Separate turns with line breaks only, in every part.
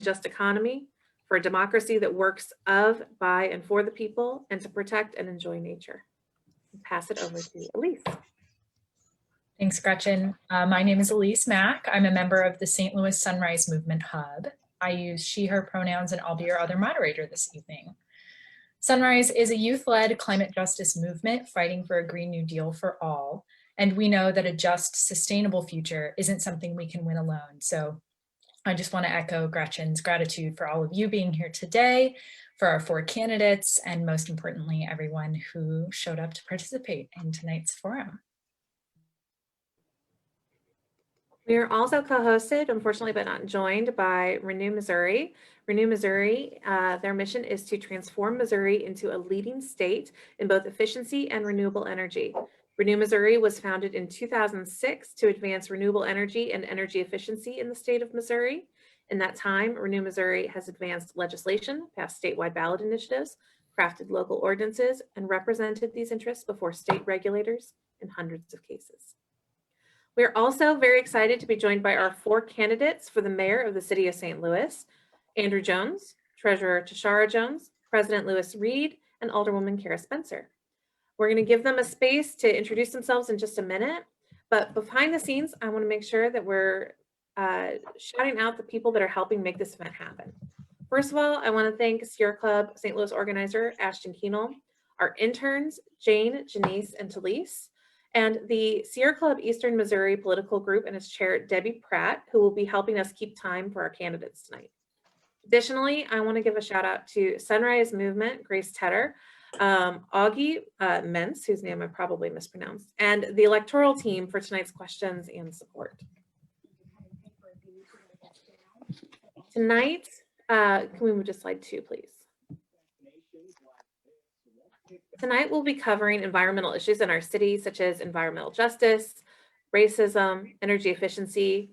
just economy, for a democracy that works of, by, and for the people, and to protect and enjoy nature. I'll pass it over to Elise.
Thanks, Gretchen. My name is Elise Mack. I'm a member of the St. Louis Sunrise Movement Hub. I use she, her pronouns, and I'll be your other moderator this evening. Sunrise is a youth-led climate justice movement fighting for a Green New Deal for all. And we know that a just, sustainable future isn't something we can win alone. So I just want to echo Gretchen's gratitude for all of you being here today, for our 4 candidates, and most importantly, everyone who showed up to participate in tonight's forum.
We are also co-hosted, unfortunately, but not joined, by Renew Missouri. Renew Missouri, their mission is to transform Missouri into a leading state in both efficiency and renewable energy. Renew Missouri was founded in 2006 to advance renewable energy and energy efficiency in the state of Missouri. In that time, Renew Missouri has advanced legislation, passed statewide ballot initiatives, crafted local ordinances, and represented these interests before state regulators in hundreds of cases. We are also very excited to be joined by our 4 candidates for the mayor of the city of St. Louis: Andrew Jones, Treasurer Tashara Jones, President Lewis Reed, and Alderwoman Cara Spencer. We're going to give them a space to introduce themselves in just a minute, but behind the scenes, I want to make sure that we're shouting out the people that are helping make this event happen. First of all, I want to thank Sierra Club St. Louis organizer Ashton Keenel, our interns Jane, Janice, and Talise, and the Sierra Club Eastern Missouri Political Group and its chair, Debbie Pratt, who will be helping us keep time for our candidates tonight. Additionally, I want to give a shout out to Sunrise Movement, Grace Tedder, Augie Mentz, whose name I probably mispronounced, and the electoral team for tonight's questions and support. Tonight, can we move to slide 2, please? Tonight, we'll be covering environmental issues in our city, such as environmental justice, racism, energy efficiency,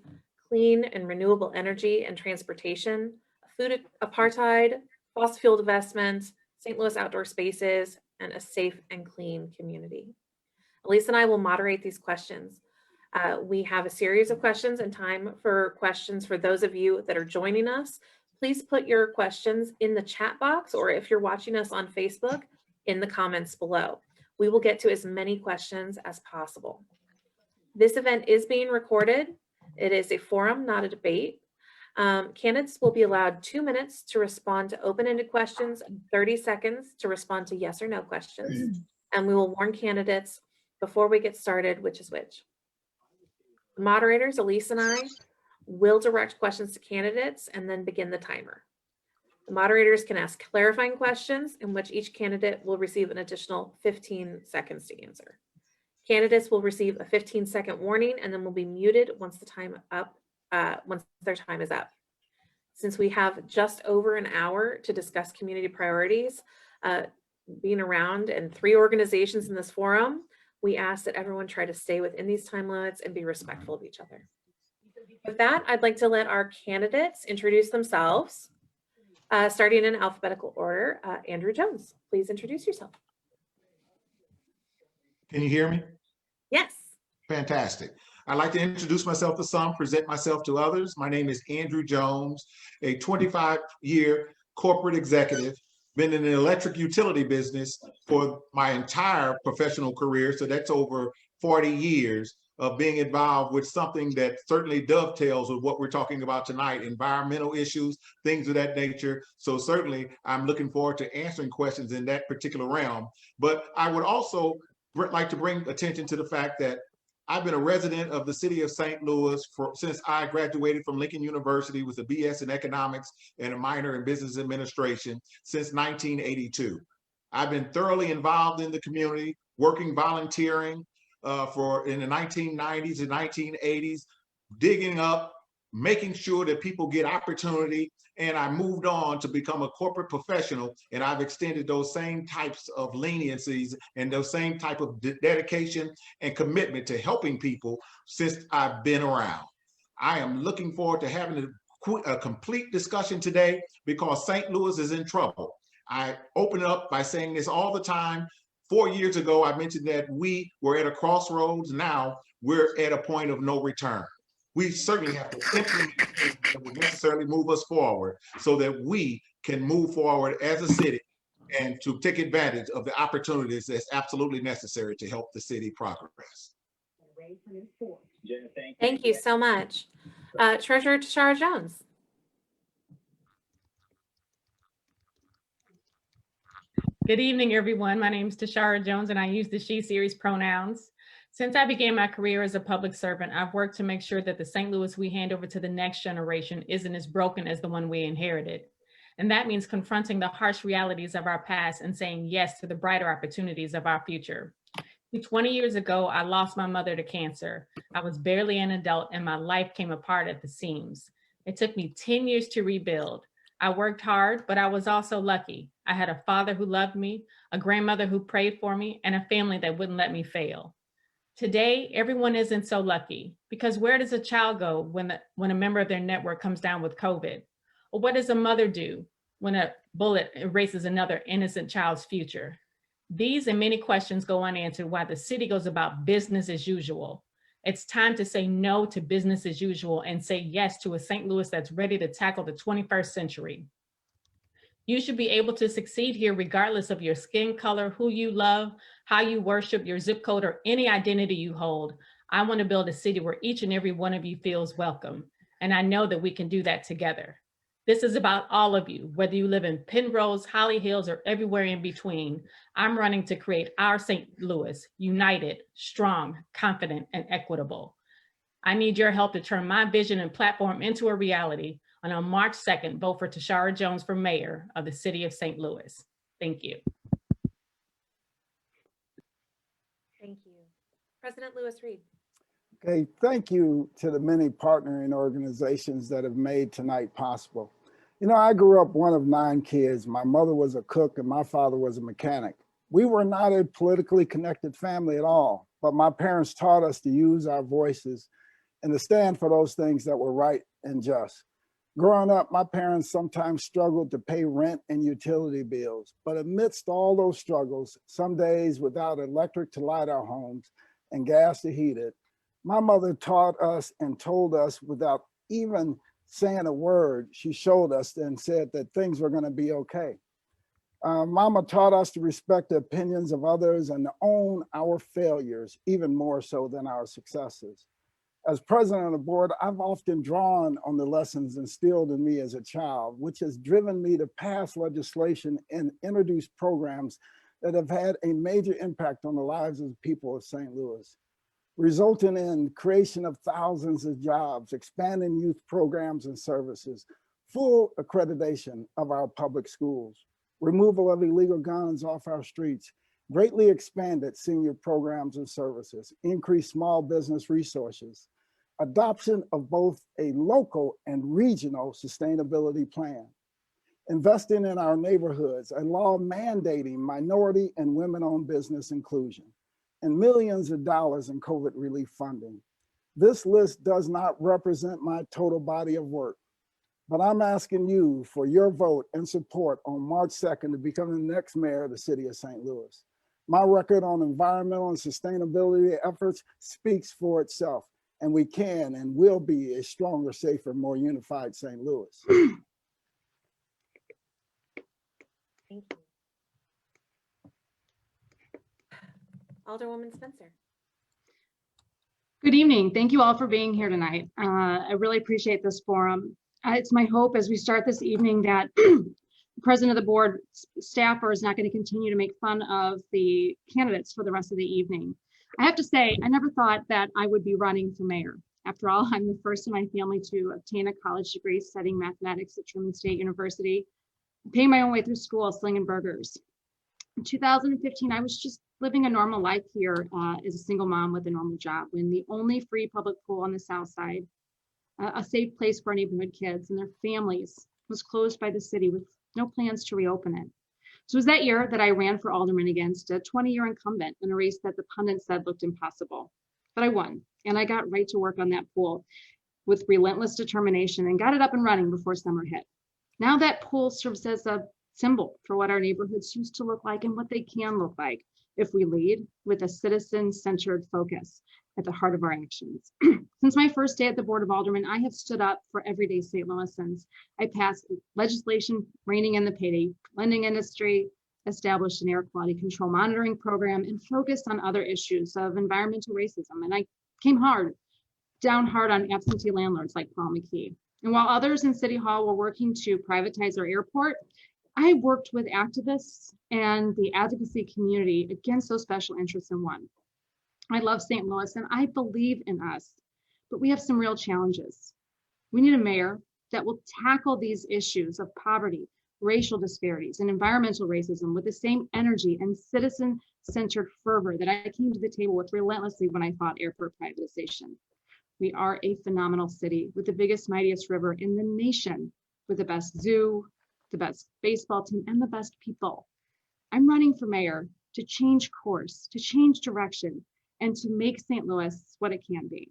clean and renewable energy and transportation, food apartheid, fossil fuel divestment, St. Louis outdoor spaces, and a safe and clean community. Elise and I will moderate these questions. We have a series of questions and time for questions for those of you that are joining us. Please put your questions in the chat box, or if you're watching us on Facebook, in the comments below. We will get to as many questions as possible. This event is being recorded. It is a forum, not a debate. Candidates will be allowed 2 minutes to respond to open-ended questions and 30 seconds to respond to yes or no questions. And we will warn candidates before we get started which is which. The moderators, Elise and I, will direct questions to candidates and then begin the timer. The moderators can ask clarifying questions in which each candidate will receive an additional 15 seconds to answer. Candidates will receive a 15-second warning and then will be muted once their time is up. Since we have just over an hour to discuss community priorities, being around and 3 organizations in this forum, we ask that everyone try to stay within these time limits and be respectful of each other. With that, I'd like to let our candidates introduce themselves. Starting in alphabetical order, Andrew Jones, please introduce yourself.
Can you hear me?
Yes.
Fantastic. I'd like to introduce myself to some, present myself to others. My name is Andrew Jones, a 25-year corporate executive, been in the electric utility business for my entire professional career, so that's over 40 years of being involved with something that certainly dovetails with what we're talking about tonight, environmental issues, things of that nature. So certainly I'm looking forward to answering questions in that particular realm. But I would also like to bring attention to the fact that I've been a resident of the city of St. Louis since I graduated from Lincoln University with a BS in economics and a minor in business administration since 1982. I've been thoroughly involved in the community, working, volunteering, in the 1990s and 1980s, digging up, making sure that people get opportunity. And I moved on to become a corporate professional, and I've extended those same types of leniencies and those same type of dedication and commitment to helping people since I've been around. I am looking forward to having a complete discussion today because St. Louis is in trouble. I open up by saying this all the time. 4 years ago, I mentioned that we were at a crossroads. Now we're at a point of no return. we certainly have to implement things that will necessarily move us forward so that we can move forward as a city and to take advantage of the opportunities that's absolutely necessary to help the city progress.
Thank you so much. Treasurer Tashara Jones.
Good evening, everyone. My name is Tashara Jones, and I use the she series pronouns. Since I began my career as a public servant, I've worked to make sure that the St. Louis we hand over to the next generation isn't as broken as the one we inherited. And that means confronting the harsh realities of our past and saying yes to the brighter opportunities of our future. 20 years ago, I lost my mother to cancer. I was barely an adult and my life came apart at the seams. It took me 10 years to rebuild. I worked hard, but I was also lucky. I had a father who loved me, a grandmother who prayed for me, and a family that wouldn't let me fail. Today, everyone isn't so lucky, because where does a child go when a member of their network comes down with COVID? Or what does a mother do when a bullet erases another innocent child's future? These and many questions go unanswered while the city goes about business as usual. It's time to say no to business as usual and say yes to a St. Louis that's ready to tackle the 21st century. You should be able to succeed here regardless of your skin color, who you love, how you worship, your zip code, or any identity you hold. I want to build a city where each and every one of you feels welcome. And I know that we can do that together. This is about all of you, whether you live in Penrose, Holly Hills, or everywhere in between. I'm running to create our St. Louis, united, strong, confident, and equitable. I need your help to turn my vision and platform into a reality. And on March 2nd, vote for Tashara Jones for mayor of the city of St. Louis. Thank you.
Thank you. President Lewis Reed.
Okay, thank you to the many partnering organizations that have made tonight possible. You know, I grew up one of 9 kids. My mother was a cook and my father was a mechanic. We were not a politically connected family at all, but my parents taught us to use our voices and to stand for those things that were right and just. Growing up, my parents sometimes struggled to pay rent and utility bills, but amidst all those struggles, some days without electric to light our homes and gas to heat it, my mother taught us and told us without even saying a word, she showed us and said that things were going to be okay. Mama taught us to respect the opinions of others and to own our failures, even more so than our successes. As president of the board, I've often drawn on the lessons instilled in me as a child, which has driven me to pass legislation and introduce programs that have had a major impact on the lives of the people of St. Louis, resulting in creation of thousands of jobs, expanding youth programs and services, full accreditation of our public schools, removal of illegal guns off our streets, greatly expanded senior programs and services, increased small business resources, adoption of both a local and regional sustainability plan, investing in our neighborhoods, a law mandating minority and women-owned business inclusion, and millions of dollars in COVID relief funding. This list does not represent my total body of work, but I'm asking you for your vote and support on March 2nd to become the next mayor of the city of St. Louis. My record on environmental and sustainability efforts speaks for itself, and we can and will be a stronger, safer, more unified St. Louis.
Thank you. Alderwoman Spencer.
Good evening. Thank you all for being here tonight. I really appreciate this forum. It's my hope as we start this evening that the president of the board staffer is not going to continue to make fun of the candidates for the rest of the evening. I have to say, I never thought that I would be running for mayor. After all, I'm the first in my family to obtain a college degree studying mathematics at Truman State University, paying my own way through school, slinging burgers. In 2015, I was just living a normal life here as a single mom with a normal job when the only free public pool on the South Side, a safe place for our neighborhood kids and their families, was closed by the city with no plans to reopen it. So it was that year that I ran for alderman against a 20-year incumbent in a race that the pundits said looked impossible. But I won, and I got right to work on that pool with relentless determination and got it up and running before summer hit. Now that pool serves as a symbol for what our neighborhoods used to look like and what they can look like. if we lead with a citizen-centered focus at the heart of our actions. Since my first day at the Board of Aldermen, I have stood up for everyday St. Louisans. I passed legislation reining in the payday lending industry, established an air quality control monitoring program, and focused on other issues of environmental racism. And I came down hard on absentee landlords like Paul McKee. And while others in City Hall were working to privatize our airport, I worked with activists and the advocacy community against those special interests and won. I love St. Louis and I believe in us, but we have some real challenges. We need a mayor that will tackle these issues of poverty, racial disparities, and environmental racism with the same energy and citizen-centered fervor that I came to the table with relentlessly when I fought airport privatization. We are a phenomenal city with the biggest, mightiest river in the nation, with the best zoo, the best baseball team, and the best people. I'm running for mayor to change course, to change direction, and to make St. Louis what it can be.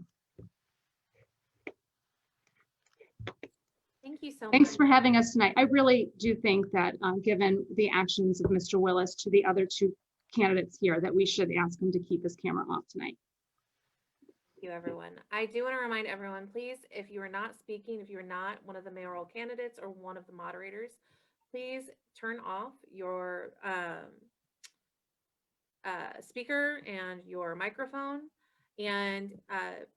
Thank you so much.
Thanks for having us tonight. I really do think that given the actions of Mr. Willis to the other two candidates here, that we should ask him to keep his camera off tonight.
Thank you, everyone. I do want to remind everyone, please, if you are not speaking, if you are not one of the mayoral candidates or one of the moderators, please turn off your speaker and your microphone. And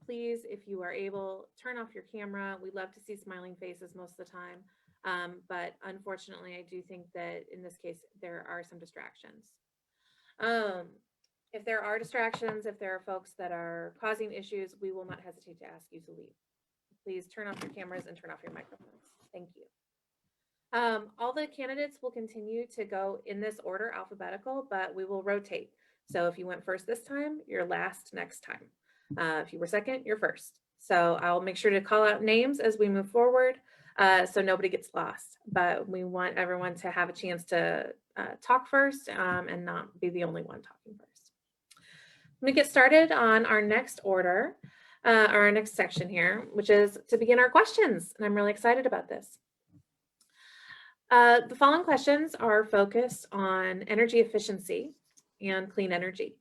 please, if you are able, turn off your camera. We love to see smiling faces most of the time. But unfortunately, I do think that in this case, there are some distractions. If there are distractions, if there are folks that are causing issues, we will not hesitate to ask you to leave. Please turn off your cameras and turn off your microphones. Thank you. All the candidates will continue to go in this order, alphabetical, but we will rotate. So if you went first this time, you're last next time. If you were second, you're first. So I'll make sure to call out names as we move forward so nobody gets lost. But we want everyone to have a chance to talk first and not be the only one talking first. I'm going to get started on our next order, or our next section here, which is to begin our questions. And I'm really excited about this. The following questions are focused on energy efficiency and clean energy.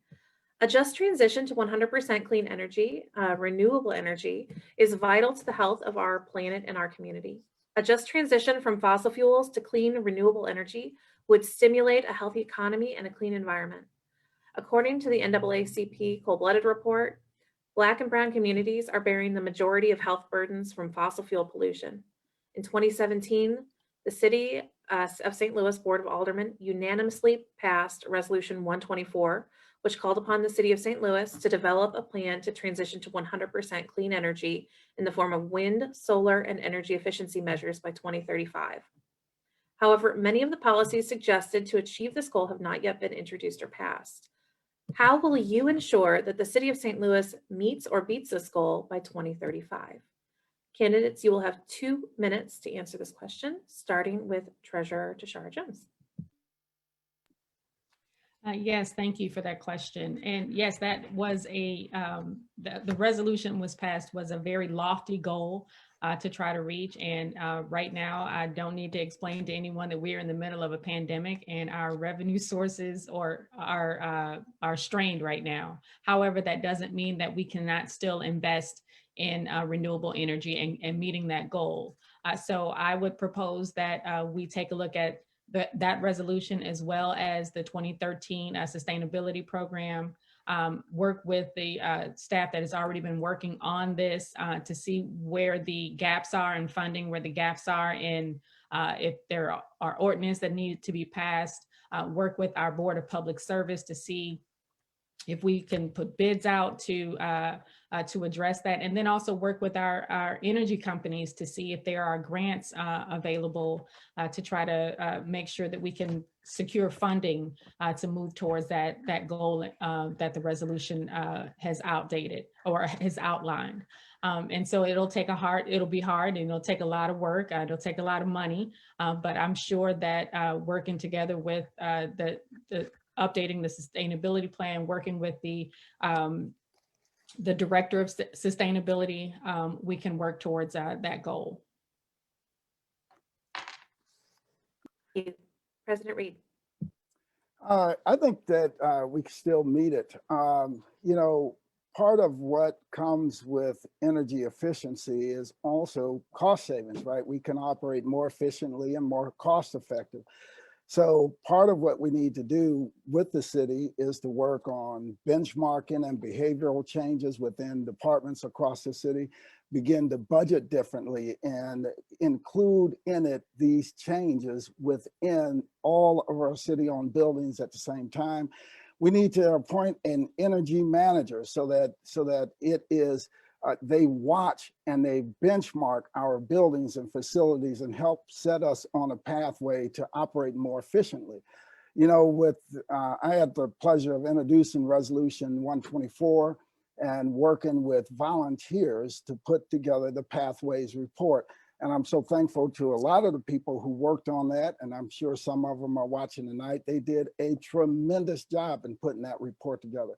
A just transition to 100% clean energy, renewable energy, is vital to the health of our planet and our community. A just transition from fossil fuels to clean renewable energy would stimulate a healthy economy and a clean environment. According to the NAACP Cold-Blooded Report, Black and Brown communities are bearing the majority of health burdens from fossil fuel pollution. In 2017, the City of St. Louis Board of Aldermen unanimously passed Resolution 124, which called upon the City of St. Louis to develop a plan to transition to 100% clean energy in the form of wind, solar, and energy efficiency measures by 2035. However, many of the policies suggested to achieve this goal have not yet been introduced or passed. How will you ensure that the City of St. Louis meets or beats this goal by 2035? Candidates, you will have 2 minutes to answer this question, starting with Treasurer Tashara Jones.
Yes, thank you for that question. And yes, that was the resolution was passed was a very lofty goal to try to reach. And right now, I don't need to explain to anyone that we're in the middle of a pandemic and our revenue sources are strained right now. However, that doesn't mean that we cannot still invest in renewable energy and meeting that goal. So I would propose that we take a look at that resolution as well as the 2013 sustainability program, work with the staff that has already been working on this to see where the gaps are in funding, where the gaps are in if there are ordinances that need to be passed, work with our Board of Public Service to see if we can put bids out to address that, and then also work with our energy companies to see if there are grants available to try to make sure that we can secure funding to move towards that goal that the resolution has outdated or has outlined. And so it'll be hard and it'll take a lot of work, it'll take a lot of money, but I'm sure that working together with the updating the sustainability plan, working with the director of sustainability, we can work towards that goal.
Thank you. President Reed.
I think that we can still meet it. You know, part of what comes with energy efficiency is also cost savings, right? We can operate more efficiently and more cost effective. So part of what we need to do with the city is to work on benchmarking and behavioral changes within departments across the city, begin to budget differently and include in it these changes within all of our city-owned buildings at the same time. We need to appoint an energy manager so that it is they watch and they benchmark our buildings and facilities and help set us on a pathway to operate more efficiently. You know, I had the pleasure of introducing Resolution 124 and working with volunteers to put together the Pathways report. And I'm so thankful to a lot of the people who worked on that, and I'm sure some of them are watching tonight. They did a tremendous job in putting that report together.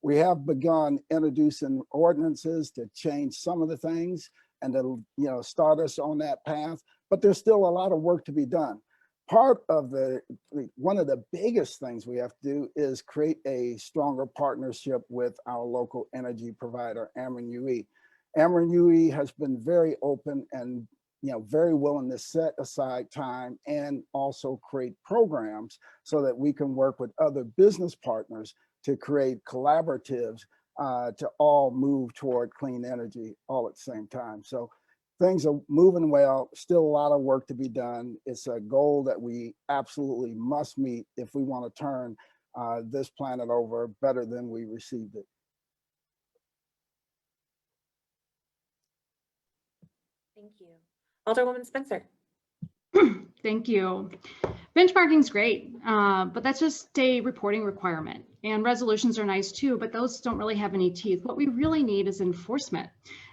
We have begun introducing ordinances to change some of the things and to, start us on that path, but there's still a lot of work to be done. Part of one of the biggest things we have to do is create a stronger partnership with our local energy provider, Ameren UE. Ameren UE has been very open and very willing to set aside time and also create programs so that we can work with other business partners to create collaboratives to all move toward clean energy all at the same time. So things are moving well, still a lot of work to be done. It's a goal that we absolutely must meet if we want to turn this planet over better than we received it.
Thank you. Alderwoman Spencer.
Thank you. Benchmarking is great, but that's just a reporting requirement. And resolutions are nice too, but those don't really have any teeth. What we really need is enforcement.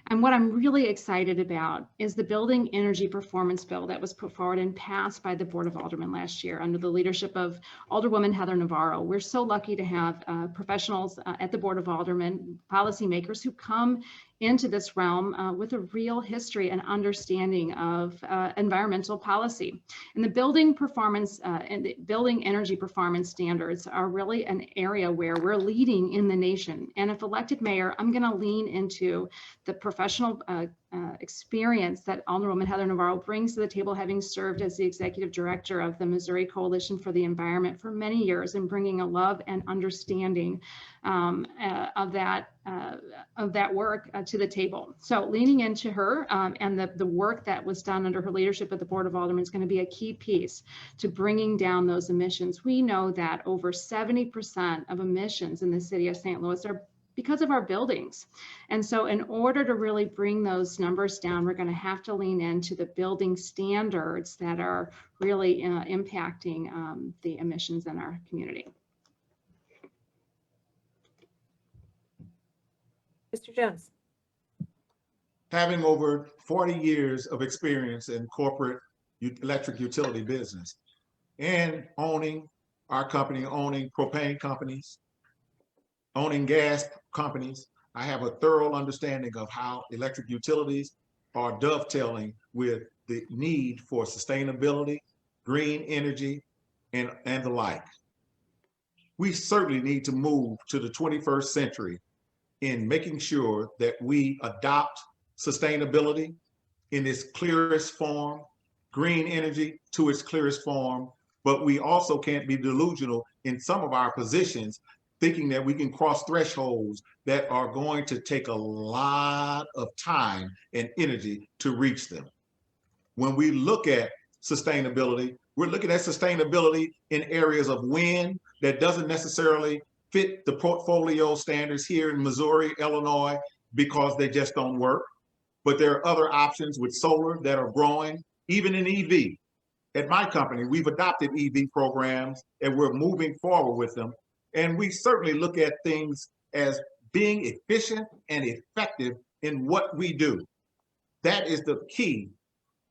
And what I'm really excited about is the Building Energy Performance Bill that was put forward and passed by the Board of Aldermen last year under the leadership of Alderwoman Heather Navarro. We're so lucky to have professionals at the Board of Aldermen, policymakers who come into this realm with a real history and understanding of environmental policy. And the building performance and the building energy performance standards are really an area where we're leading in the nation. And if elected mayor, I'm going to lean into the professional experience that Alderwoman Heather Navarro brings to the table, having served as the executive director of the Missouri Coalition for the Environment for many years, and bringing a love and understanding of that work to the table. So leaning into her and the work that was done under her leadership at the Board of Aldermen is going to be a key piece to bringing down those emissions. We know that over 70% of emissions in the city of St. Louis are because of our buildings. And so in order to really bring those numbers down, we're going to have to lean into the building standards that are really impacting the emissions in our community.
Mr. Jones.
Having over 40 years of experience in corporate electric utility business and owning our company, owning propane companies, owning gas companies, I have a thorough understanding of how electric utilities are dovetailing with the need for sustainability, green energy, and the like. We certainly need to move to the 21st century in making sure that we adopt sustainability in its clearest form, green energy to its clearest form, but we also can't be delusional in some of our positions, thinking that we can cross thresholds that are going to take a lot of time and energy to reach them. When we look at sustainability, we're looking at sustainability in areas of wind that doesn't necessarily fit the portfolio standards here in Missouri, Illinois, because they just don't work. But there are other options with solar that are growing, even in EV. At my company, we've adopted EV programs and we're moving forward with them. And we certainly look at things as being efficient and effective in what we do. That is the key.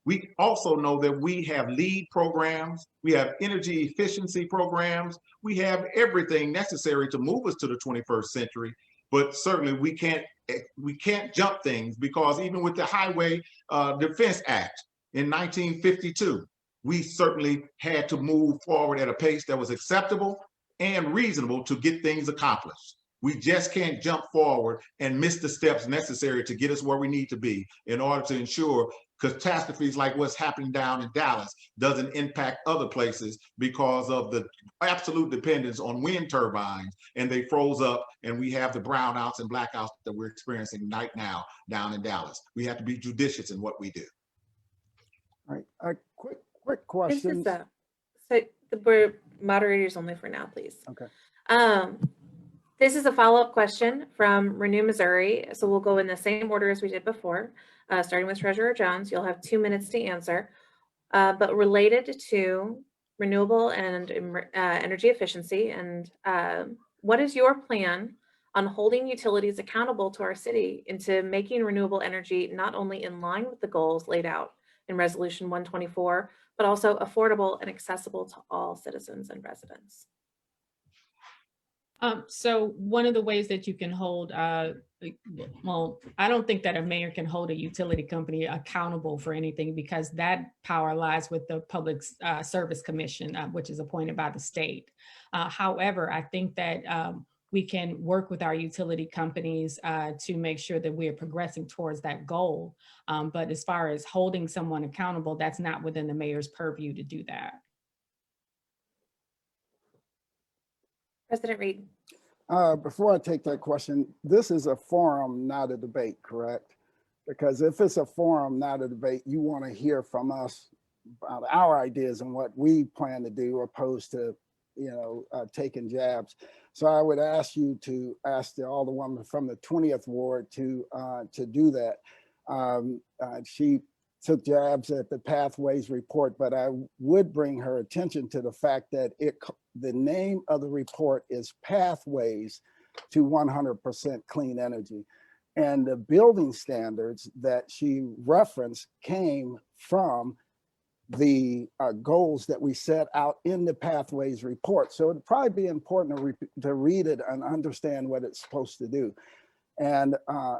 We also know that we have LEED programs, we have energy efficiency programs, we have everything necessary to move us to the 21st century, but certainly we can't jump things, because even with the Highway Defense Act in 1952, we certainly had to move forward at a pace that was acceptable and reasonable to get things accomplished. We just can't jump forward and miss the steps necessary to get us where we need to be in order to ensure catastrophes like what's happening down in Dallas doesn't impact other places because of the absolute dependence on wind turbines, and they froze up, and we have the brownouts and blackouts that we're experiencing right now down in Dallas. We have to be judicious in what we do.
All right, a quick
This
question.
is so we're moderators only for now, please.
Okay.
This is a follow-up question from Renew, Missouri. So we'll go in the same order as we did before, starting with Treasurer Jones. You'll have 2 minutes to answer, but related to renewable and energy efficiency. And what is your plan on holding utilities accountable to our city into making renewable energy not only in line with the goals laid out in Resolution 124, but also affordable and accessible to all citizens and residents?
So one of the ways that you can hold, well, I don't think that a mayor can hold a utility company accountable for anything, because that power lies with the Public Service Commission, which is appointed by the state. However, I think that we can work with our utility companies to make sure that we are progressing towards that goal. But as far as holding someone accountable, that's not within the mayor's purview to do that.
President Reed.
Before I take that question, this is a forum, not a debate, correct? Because if it's a forum, not a debate, you want to hear from us about our ideas and what we plan to do, opposed to, taking jabs. So I would ask you to ask the Alderwoman from the 20th Ward to do that. She took jabs at the Pathways report, but I would bring her attention to the fact that the name of the report is Pathways to 100% Clean Energy. And the building standards that she referenced came from the goals that we set out in the Pathways report. So it'd probably be important to read it and understand what it's supposed to do. And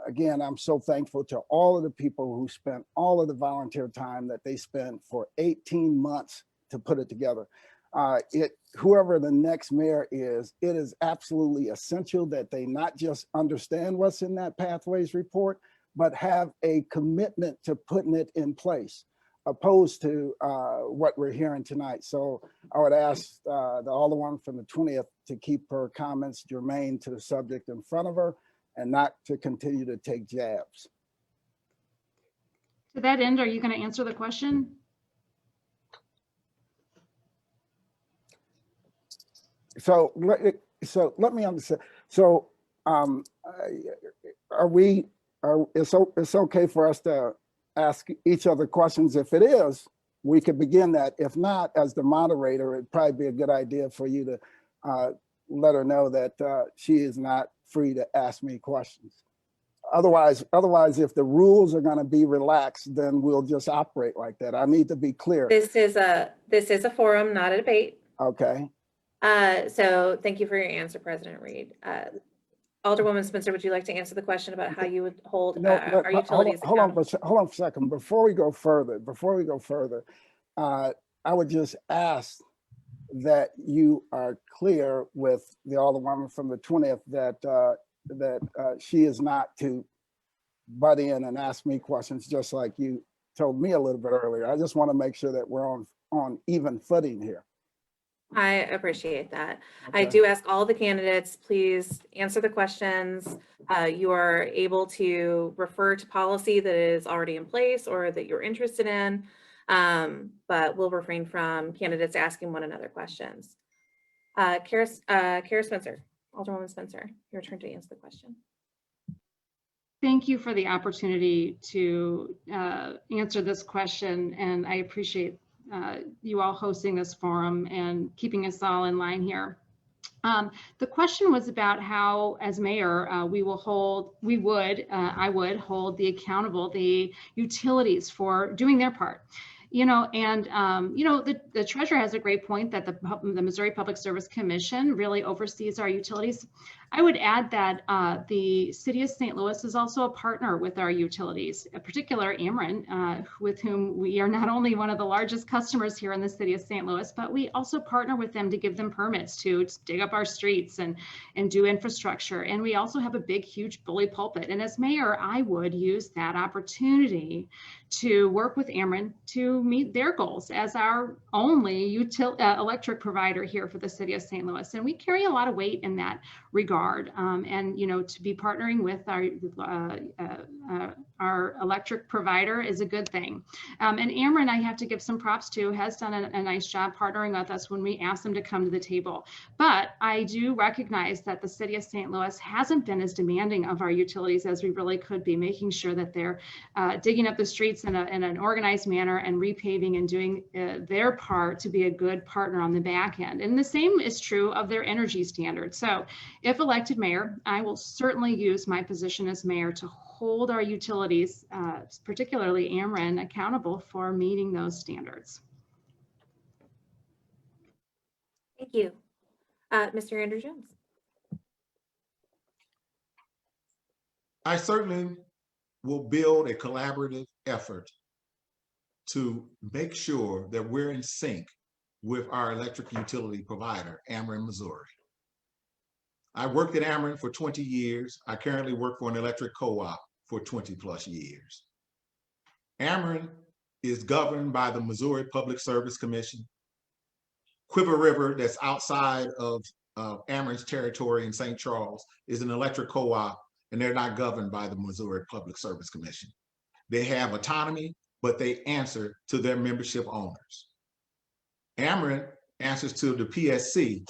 again, I'm so thankful to all of the people who spent all of the volunteer time that they spent for 18 months to put it together. Whoever the next mayor is, it is absolutely essential that they not just understand what's in that Pathways report, but have a commitment to putting it in place, opposed to what we're hearing tonight. So I would ask the Alderwoman from the 20th to keep her comments germane to the subject in front of her, and not to continue to take jabs.
To that end, are you going to answer the question?
So let me understand. So it's okay for us to ask each other questions? If it is, we could begin that. If not, as the moderator, it'd probably be a good idea for you to let her know that she is not free to ask me questions. Otherwise, if the rules are going to be relaxed, then we'll just operate like that. I need to be clear.
This is a forum, not a debate.
Okay.
So thank you for your answer, President Reed. Alderwoman Spencer, would you like to answer the question about how you would hold our utilities accountable?
Hold on for a second. Before we go further, I would just ask that you are clear with the Alderwoman from the 20th that she is not to butt in and ask me questions, just like you told me a little bit earlier. I just want to make sure that we're on even footing here.
I appreciate that.
Okay.
I do ask all the candidates, please answer the questions. You are able to refer to policy that is already in place or that you're interested in, but we'll refrain from candidates asking one another questions. Cara Spencer, Alderwoman Spencer, your turn to answer the question.
Thank you for the opportunity to answer this question, and I appreciate you all hosting this forum and keeping us all in line here. The question was about how, as mayor, I would hold the utilities for doing their part. The treasurer has a great point that the Missouri Public Service Commission really oversees our utilities. I would add that the City of St. Louis is also a partner with our utilities, in particular Ameren, with whom we are not only one of the largest customers here in the City of St. Louis, but we also partner with them to give them permits to dig up our streets and do infrastructure. And we also have a big, huge bully pulpit. And as mayor, I would use that opportunity to work with Ameren to meet their goals as our only electric provider here for the City of St. Louis. And we carry a lot of weight in that regard. And, you know, to be partnering with our electric provider is a good thing. And Ameren, I have to give some props to, has done a nice job partnering with us when we asked them to come to the table. But I do recognize that the City of St. Louis hasn't been as demanding of our utilities as we really could be, making sure that they're digging up the streets in an organized manner and repaving and doing their part to be a good partner on the back end. And the same is true of their energy standards. So if elected mayor, I will certainly use my position as mayor to hold our utilities, particularly Ameren, accountable for meeting those standards.
Thank you. Mr. Andrew Jones.
I certainly will build a collaborative effort to make sure that we're in sync with our electric utility provider, Ameren, Missouri. I worked at Ameren for 20 years. I currently work for an electric co-op for 20 plus years. Ameren is governed by the Missouri Public Service Commission. Quiver River, that's outside of Ameren's territory in St. Charles, is an electric co-op, and they're not governed by the Missouri Public Service Commission. They have autonomy, but they answer to their membership owners. Ameren answers to the PSC,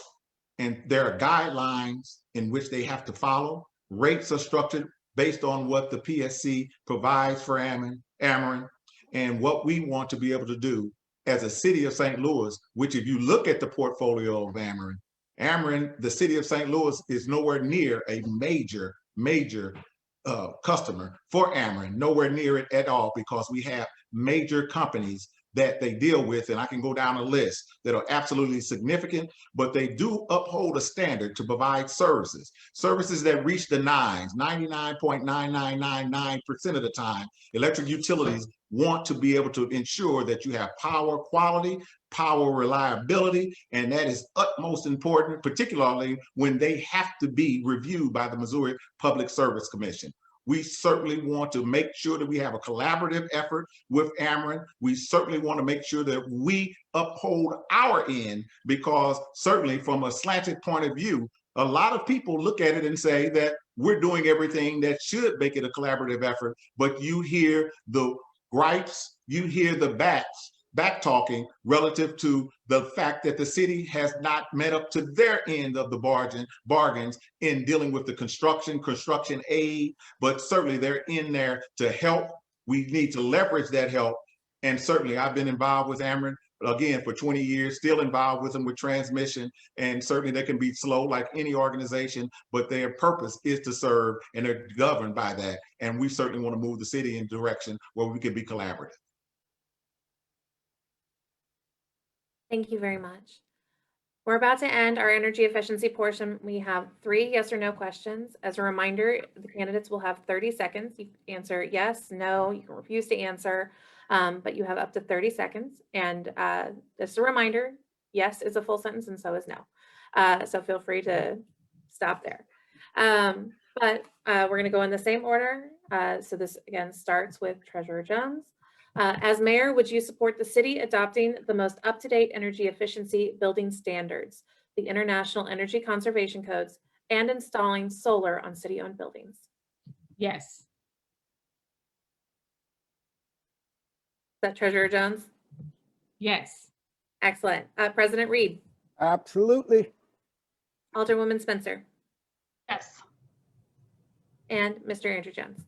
and there are guidelines in which they have to follow. Rates are structured based on what the PSC provides for Ameren, and what we want to be able to do as a City of St. Louis, which if you look at the portfolio of Ameren, the City of St. Louis is nowhere near a major customer for Ameren, nowhere near it at all, because we have major companies that they deal with, and I can go down a list that are absolutely significant, but they do uphold a standard to provide services that reach the nines, 99.9999% of the time. Electric utilities want to be able to ensure that you have power quality, power reliability, and that is utmost important, particularly when they have to be reviewed by the Missouri Public Service Commission. We certainly want to make sure that we have a collaborative effort with Ameren. We certainly want to make sure that we uphold our end, because certainly from a slanted point of view, a lot of people look at it and say that we're doing everything that should make it a collaborative effort, but you hear the gripes, you hear the back talking relative to the fact that the city has not met up to their end of the bargains in dealing with the construction aid, but certainly they're in there to help. We need to leverage that help. And certainly I've been involved with Ameren, again, for 20 years, still involved with them with transmission. And certainly they can be slow like any organization, but their purpose is to serve, and they're governed by that. And we certainly want to move the city in a direction where we can be collaborative.
Thank you very much. We're about to end our energy efficiency portion. We have 3 yes or no questions. As a reminder, the candidates will have 30 seconds. You can answer yes, no, you can refuse to answer, but you have up to 30 seconds. And just a reminder, yes is a full sentence and so is no. So feel free to stop there. But we're going to go in the same order. So this again starts with Treasurer Jones. As mayor, would you support the city adopting the most up-to-date energy efficiency building standards, the International Energy Conservation Codes, and installing solar on city-owned buildings?
Yes.
Is that Treasurer Jones?
Yes.
Excellent. President Reed?
Absolutely.
Alderwoman Spencer?
Yes.
And Mr. Andrew Jones?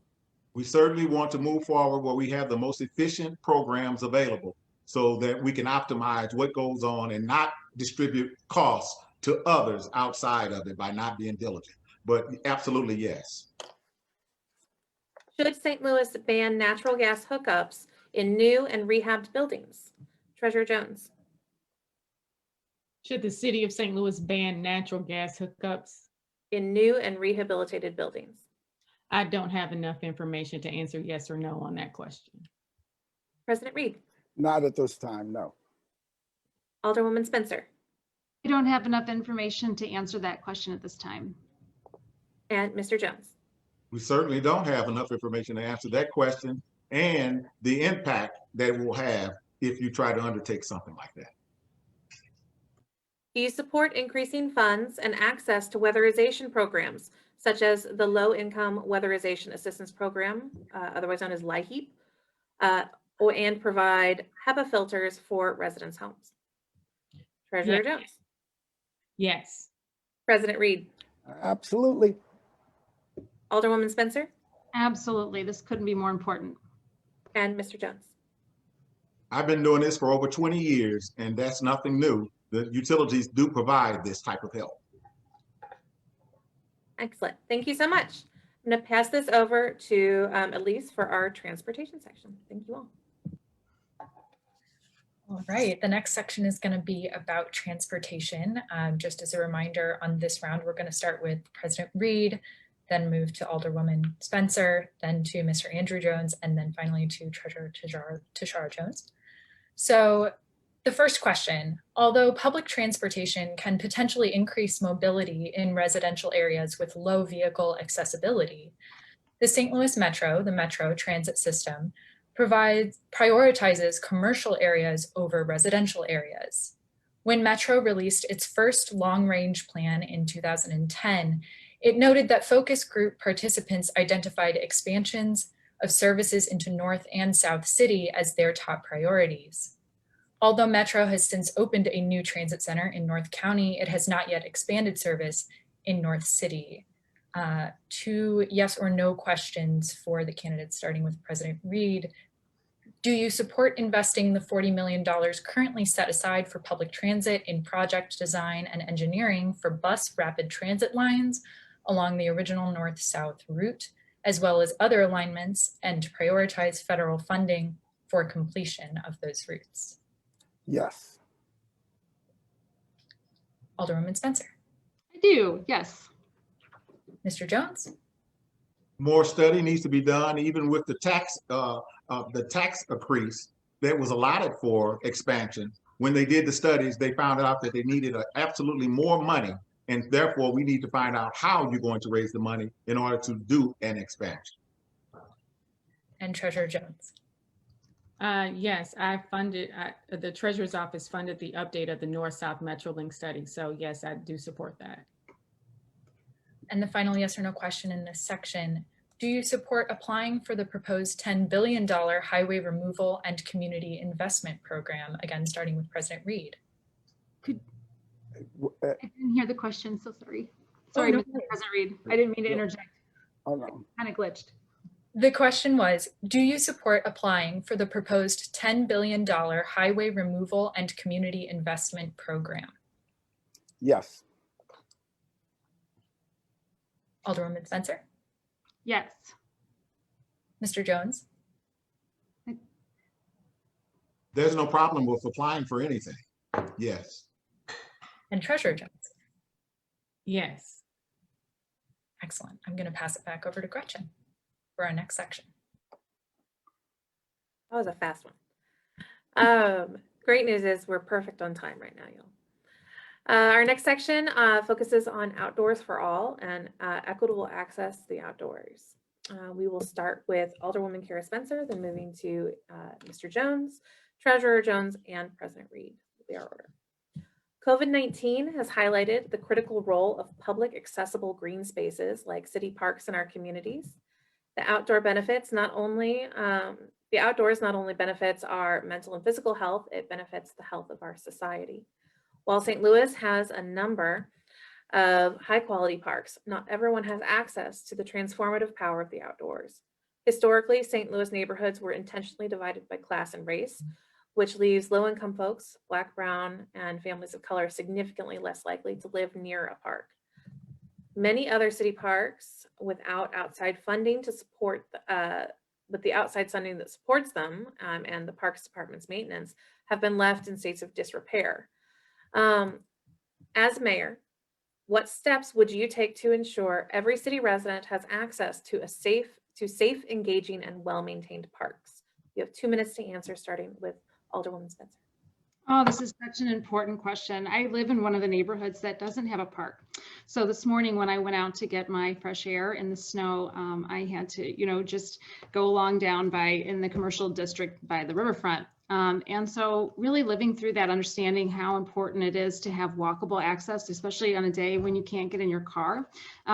We certainly want to move forward where we have the most efficient programs available so that we can optimize what goes on and not distribute costs to others outside of it by not being diligent. But absolutely, yes.
Should St. Louis ban natural gas hookups in new and rehabbed buildings? Treasurer Jones?
Should the city of St. Louis ban natural gas hookups?
in new and rehabilitated buildings?
I don't have enough information to answer yes or no on that question.
President Reed,
Not at this time, no.
Alderwoman Spencer,
I don't have enough information to answer that question at this time.
and Mr. Jones.
We certainly don't have enough information to answer that question and the impact that it will have if you try to undertake something like that.
Do you support increasing funds and access to weatherization programs, such as the Low Income Weatherization Assistance Program, otherwise known as LIHEAP, and provide HEPA filters for residents' homes? Treasurer
Yeah.
Jones.
Yes.
President Reed.
Absolutely.
Alderwoman Spencer,
Absolutely. This couldn't be more important.
and Mr. Jones.
I've been doing this for over 20 years, and that's nothing new. The utilities do provide this type of help.
Excellent. Thank you so much. I'm going to pass this over to Elise for our transportation section. Thank you all.
All right, the next section is going to be about transportation. Just as a reminder, on this round, we're going to start with President Reed, then move to Alderwoman Spencer, then to Mr. Andrew Jones, and then finally to Treasurer Tashara Jones. So the first question, although public transportation can potentially increase mobility in residential areas with low vehicle accessibility, the St. Louis Metro, the Metro Transit System, prioritizes commercial areas over residential areas. When Metro released its first long-range plan in 2010, it noted that focus group participants identified expansions of services into North and South City as their top priorities. Although Metro has since opened a new transit center in North County, it has not yet expanded service in North City. 2 yes or no questions for the candidates, starting with President Reed. Do you support investing the $40 million currently set aside for public transit in project design and engineering for bus rapid transit lines along the original north-south route, as well as other alignments, and to prioritize federal funding for completion of those routes?
Yes.
Alderwoman Spencer.
I do, yes.
Mr. Jones.
More study needs to be done, even with the tax increase that was allotted for expansion. When they did the studies, they found out that they needed absolutely more money. And therefore, we need to find out how you're going to raise the money in order to do an expansion.
And Treasurer Jones.
Yes, the Treasurer's Office funded the update of the North-South MetroLink study. So yes, I do support that.
And the final yes or no question in this section, do you support applying for the proposed $10 billion highway removal and community investment program? Again, starting with President Reed.
I didn't hear the question, so sorry. Sorry,
no
Mr. President Reed. I didn't mean to interject.
Oh, no.
Kind of glitched.
The question was, do you support applying for the proposed $10 billion highway removal and community investment program?
Yes.
Alderwoman Spencer.
Yes.
Mr. Jones.
There's no problem with applying for anything. Yes.
And Treasurer Jones.
Yes.
Excellent. I'm going to pass it back over to Gretchen for our next section.
That was a fast one. Great news is we're perfect on time right now, y'all. Our next section focuses on outdoors for all and equitable access to the outdoors. We will start with Alderwoman Cara Spencer, then moving to Mr. Jones, Treasurer Jones, and President Reed. Will be our order. COVID-19 has highlighted the critical role of public accessible green spaces like city parks in our communities. The outdoors not only benefits our mental and physical health, it benefits the health of our society. While St. Louis has a number of high quality parks, not everyone has access to the transformative power of the outdoors. Historically, St. Louis neighborhoods were intentionally divided by class and race, which leaves low-income folks, Black, Brown, and families of color significantly less likely to live near a park. Many other city parks without outside funding to support, with the outside funding that supports them and the Parks Department's maintenance have been left in states of disrepair. As mayor, What steps would you take to ensure every city resident has access to safe, engaging, and well-maintained parks? You have 2 minutes to answer, starting with Alderwoman Spencer.
Oh, this is such an important question. I live in one of the neighborhoods that doesn't have a park. So this morning when I went out to get my fresh air in the snow, I had to, just go along down in the commercial district by the riverfront. And so really living through that, understanding how important it is to have walkable access, especially on a day when you can't get in your car,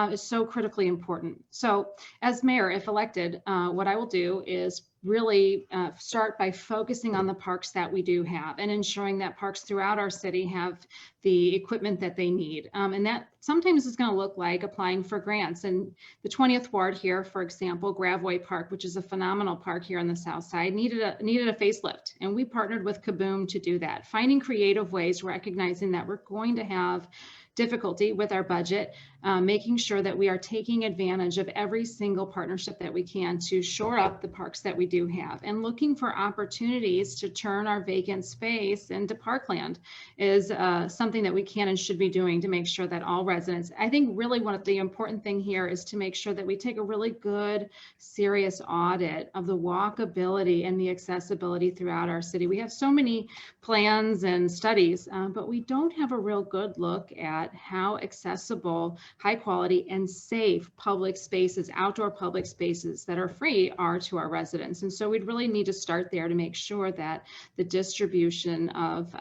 is so critically important. So as mayor, if elected, what I will do is really start by focusing on the parks that we do have and ensuring that parks throughout our city have the equipment that they need. And that sometimes is going to look like applying for grants. And the 20th Ward here, for example, Gravway Park, which is a phenomenal park here on the south side, needed a facelift. And we partnered with Kaboom to do that, finding creative ways, recognizing that we're going to have difficulty with our budget, making sure that we are taking advantage of every single partnership that we can to shore up the parks that we do have, and looking for opportunities to turn our vacant space into parkland is something that we can and should be doing to make sure that all residents, I think really one of the important thing here is to make sure that we take a really good, serious audit of the walkability and the accessibility throughout our city. We have so many plans and studies, but we don't have a real good look at how accessible, high quality, and safe public spaces, outdoor public spaces that are free are to our residents. And so we'd really need to start there to make sure that the distribution of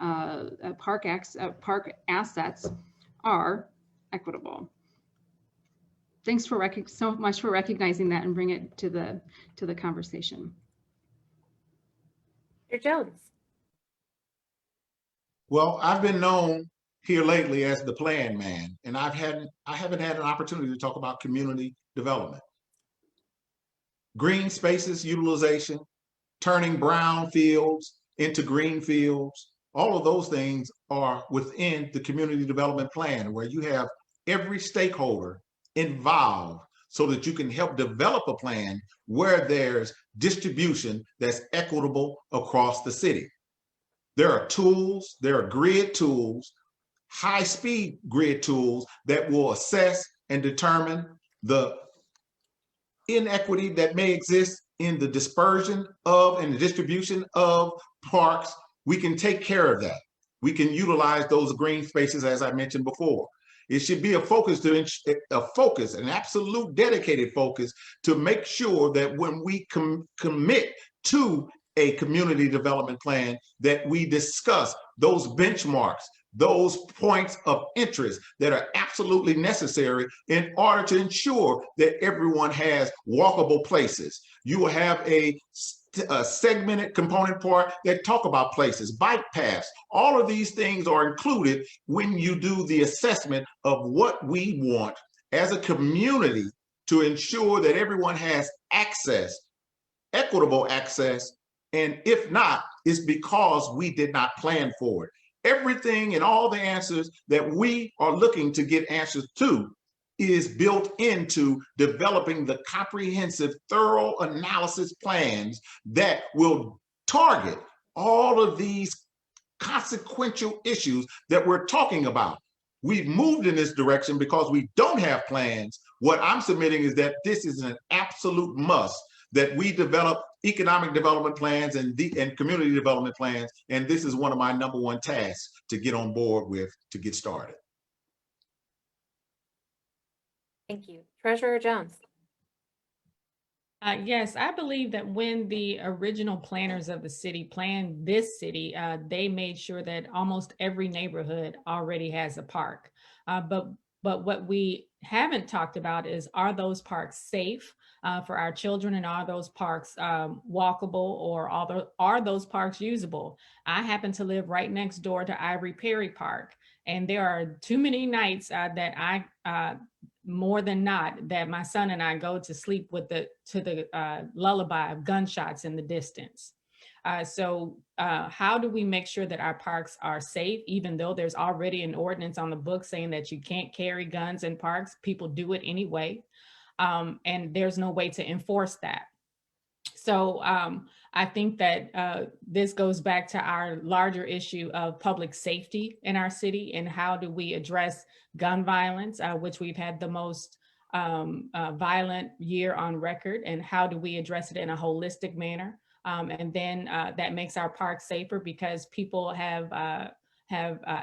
park assets are equitable. Thanks so much for recognizing that and bring it to the conversation.
Mr. Jones.
Well, I've been known here lately as the plan man, and I haven't had an opportunity to talk about community development. Green spaces utilization, turning brown fields into green fields, all of those things are within the community development plan, where you have every stakeholder involved so that you can help develop a plan where there's distribution that's equitable across the city. There are tools, there are grid tools, high-speed grid tools that will assess and determine the inequity that may exist in the dispersion of and the distribution of parks. We can take care of that. We can utilize those green spaces, as I mentioned before. It should be a focus, an absolute dedicated focus, to make sure that when we commit to a community development plan, that we discuss those benchmarks, those points of interest that are absolutely necessary in order to ensure that everyone has walkable places. You will have a segmented component part that talk about places, bike paths. All of these things are included when you do the assessment of what we want as a community to ensure that everyone has access, equitable access, and if not, it's because we did not plan for it. Everything and all the answers that we are looking to get answers to is built into developing the comprehensive, thorough analysis plans that will target all of these consequential issues that we're talking about. We've moved in this direction because we don't have plans. What I'm submitting is that this is an absolute must, that we develop economic development plans and community development plans. And this is one of my #1 tasks to get on board with to get started.
Thank you. Treasurer Jones.
Yes, I believe that when the original planners of the city planned this city, they made sure that almost every neighborhood already has a park. But what we haven't talked about is, are those parks safe for our children, and are those parks walkable, or are those parks usable? I happen to live right next door to Ivory Perry Park, and there are too many nights that I more than not, that my son and I go to sleep to the lullaby of gunshots in the distance. So how do we make sure that our parks are safe, even though there's already an ordinance on the book saying that you can't carry guns in parks? People do it anyway, and there's no way to enforce that. So I think that this goes back to our larger issue of public safety in our city and how do we address gun violence, which we've had the most violent year on record, and how do we address it in a holistic manner. And then that makes our parks safer because people have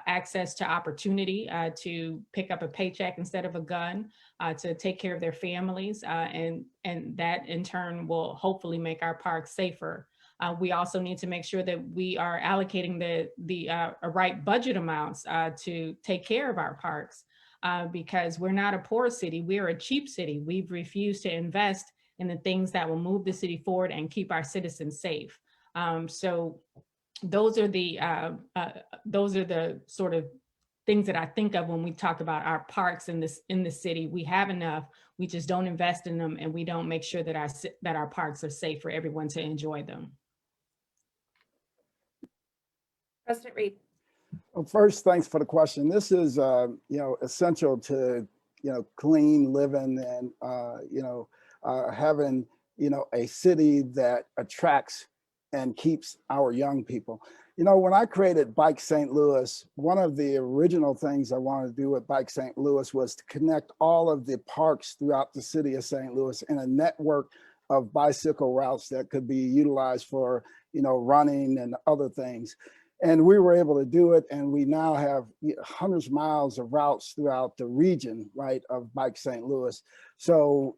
access to opportunity to pick up a paycheck instead of a gun, to take care of their families, and that in turn will hopefully make our parks safer. We also need to make sure that we are allocating the right budget amounts to take care of our parks, because we're not a poor city, we're a cheap city. We've refused to invest in the things that will move the city forward and keep our citizens safe. So those are the sort of things that I think of when we talk about our parks in the city. We have enough, we just don't invest in them, and we don't make sure that our parks are safe for everyone to enjoy them.
President Reed.
Well, first, thanks for the question. This is, essential to, clean living and, having, a city that attracts and keeps our young people. When I created Bike St. Louis, one of the original things I wanted to do with Bike St. Louis was to connect all of the parks throughout the city of St. Louis in a network of bicycle routes that could be utilized for, running and other things. And we were able to do it. And we now have hundreds of miles of routes throughout the region, right, of Bike St. Louis. So,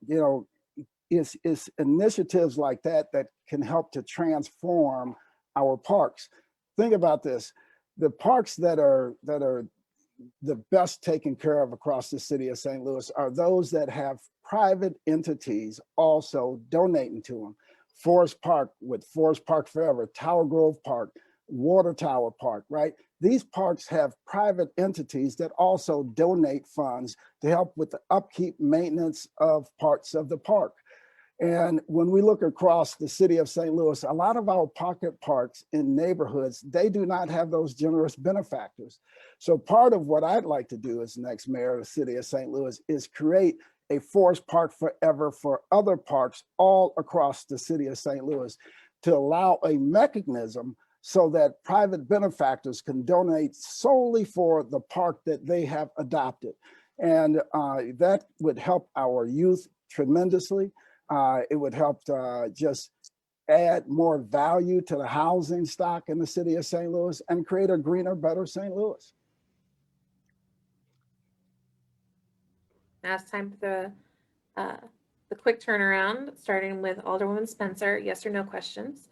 it's initiatives like that that can help to transform our parks. Think about this: the parks that are the best taken care of across the city of St. Louis are those that have private entities also donating to them. Forest Park with Forest Park Forever, Tower Grove Park, Water Tower Park, right? These parks have private entities that also donate funds to help with the upkeep, maintenance of parts of the park. And when we look across the city of St. Louis, a lot of our pocket parks in neighborhoods, they do not have those generous benefactors. So part of what I'd like to do as next mayor of the city of St. Louis is create a Forest Park Forever for other parks all across the city of St. Louis to allow a mechanism so that private benefactors can donate solely for the park that they have adopted. And that would help our youth tremendously. It would help just add more value to the housing stock in the city of St. Louis and create a greener, better St. Louis.
Now it's time for the quick turnaround, starting with Alderwoman Spencer. Yes or no questions.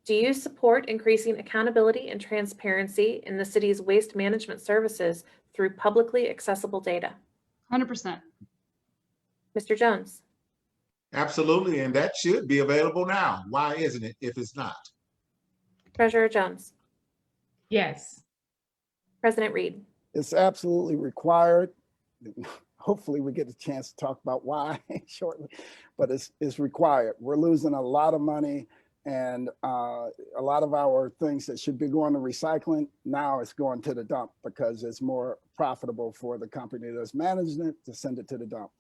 Do you support increasing accountability and transparency in the city's waste management services through publicly accessible data?
100%.
Mr. Jones.
Absolutely, and that should be available now. Why isn't it if it's not?
Treasurer Jones.
Yes.
President Reed.
It's absolutely required. Hopefully we get a chance to talk about why shortly, but it's required. We're losing a lot of money, and a lot of our things that should be going to recycling, now it's going to the dump because it's more profitable for the company that's managing it to send it to the dump.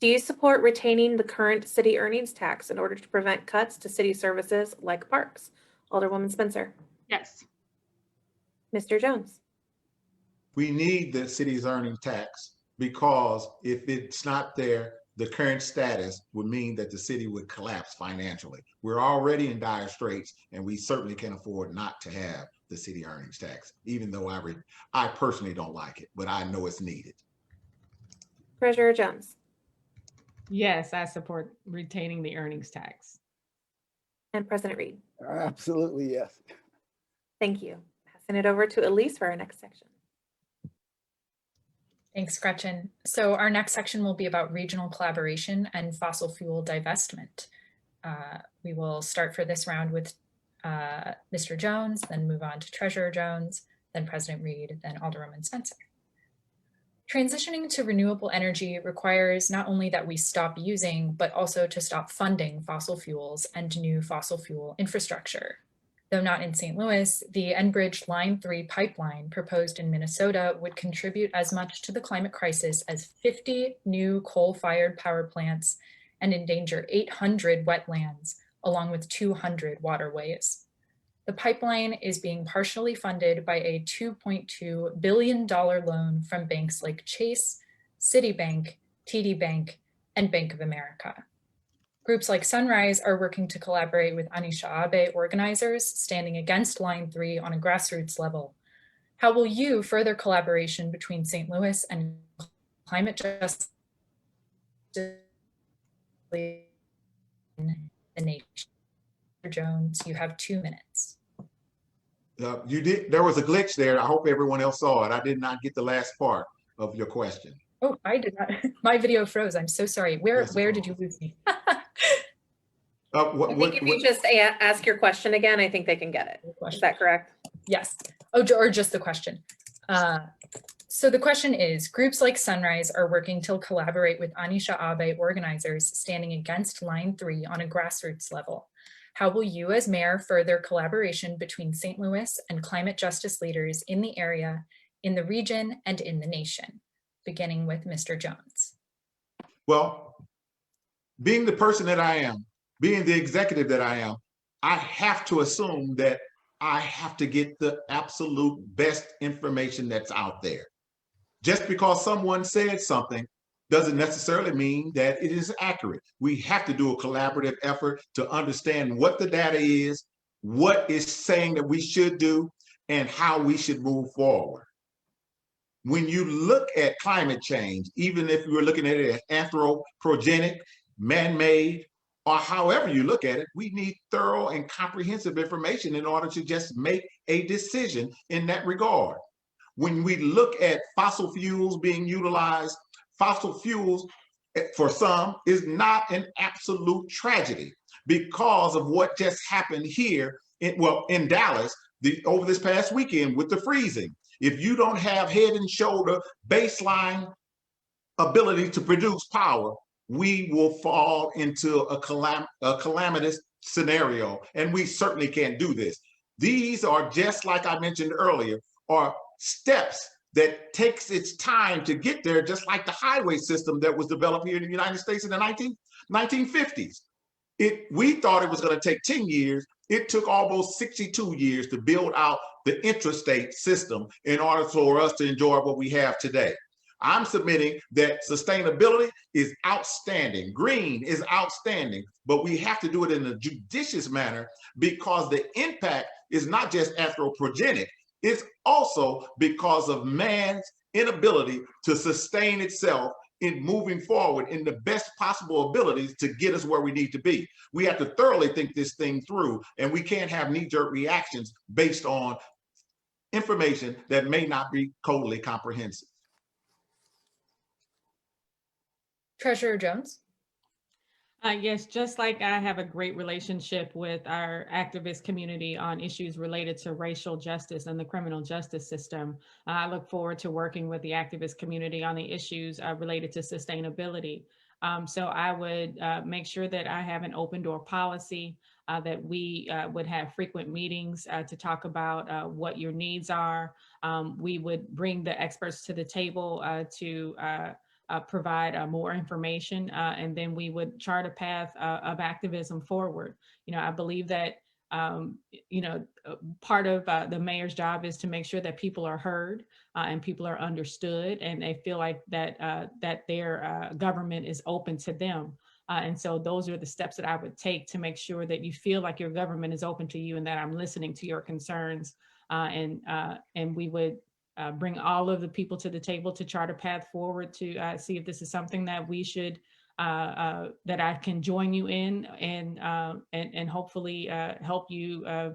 Do you support retaining the current city earnings tax in order to prevent cuts to city services like parks? Alderwoman Spencer.
Yes.
Mr. Jones.
We need the city's earning tax because if it's not there, the current status would mean that the city would collapse financially. We're already in dire straits, and we certainly can't afford not to have the city earnings tax, even though I personally don't like it, but I know it's needed.
Treasurer Jones.
Yes, I support retaining the earnings tax.
And President Reed.
Absolutely, yes.
Thank you. Passing it over to Elise for our next section.
Thanks, Gretchen. So our next section will be about regional collaboration and fossil fuel divestment. We will start for this round with Mr. Jones, then move on to Treasurer Jones, then President Reed, then Alderwoman Spencer. Transitioning to renewable energy requires not only that we stop using, but also to stop funding fossil fuels and new fossil fuel infrastructure. Though not in St. Louis, the Enbridge Line 3 pipeline proposed in Minnesota would contribute as much to the climate crisis as 50 new coal-fired power plants and endanger 800 wetlands, along with 200 waterways. The pipeline is being partially funded by a $2.2 billion loan from banks like Chase, Citibank, TD Bank, and Bank of America. Groups like Sunrise are working to collaborate with Anisha Abe organizers standing against Line 3 on a grassroots level. How will you further collaboration between St. Louis and climate justice in the nation? Jones, you have 2 minutes.
You did. There was a glitch there. I hope everyone else saw it. I did not get the last part of your question.
Oh, I did not. My video froze. I'm so sorry. Where did you lose me?
I think if you just ask your question again, I think they can get it. Is that correct?
Yes. Oh, or just the question. So the question is, groups like Sunrise are working to collaborate with Anisha Abe organizers standing against Line 3 on a grassroots level. How will you as mayor further collaboration between St. Louis and climate justice leaders in the area, in the region, and in the nation? Beginning with Mr. Jones.
Well, being the person that I am, being the executive that I am, I have to assume that I have to get the absolute best information that's out there. Just because someone said something doesn't necessarily mean that it is accurate. We have to do a collaborative effort to understand what the data is, what is saying that we should do, and how we should move forward. When you look at climate change, even if you were looking at it as anthropogenic, man-made, or however you look at it, we need thorough and comprehensive information in order to just make a decision in that regard. When we look at fossil fuels being utilized, fossil fuels for some is not an absolute tragedy because of what just happened here in Dallas over this past weekend with the freezing. If you don't have head and shoulder baseline ability to produce power, we will fall into a calamitous scenario, and we certainly can't do this. These are, just like I mentioned earlier, are steps that takes its time to get there, just like the highway system that was developed here in the United States in the 1950s. We thought it was going to take 10 years. It took almost 62 years to build out the intrastate system in order for us to enjoy what we have today. I'm submitting that sustainability is outstanding. Green is outstanding, but we have to do it in a judicious manner because the impact is not just anthropogenic. It's also because of man's inability to sustain itself in moving forward in the best possible abilities to get us where we need to be. We have to thoroughly think this thing through, and we can't have knee-jerk reactions based on information that may not be totally comprehensive.
Treasurer Jones.
Yes, just like I have a great relationship with our activist community on issues related to racial justice and the criminal justice system, I look forward to working with the activist community on the issues related to sustainability. So I would make sure that I have an open door policy, that we would have frequent meetings to talk about what your needs are. We would bring the experts to the table to provide more information, and then we would chart a path of activism forward. I believe that part of the mayor's job is to make sure that people are heard and people are understood, and they feel like that their government is open to them. And so those are the steps that I would take to make sure that you feel like your government is open to you and that I'm listening to your concerns. And we would bring all of the people to the table to chart a path forward to see if this is something that we should, that I can join you in and hopefully help you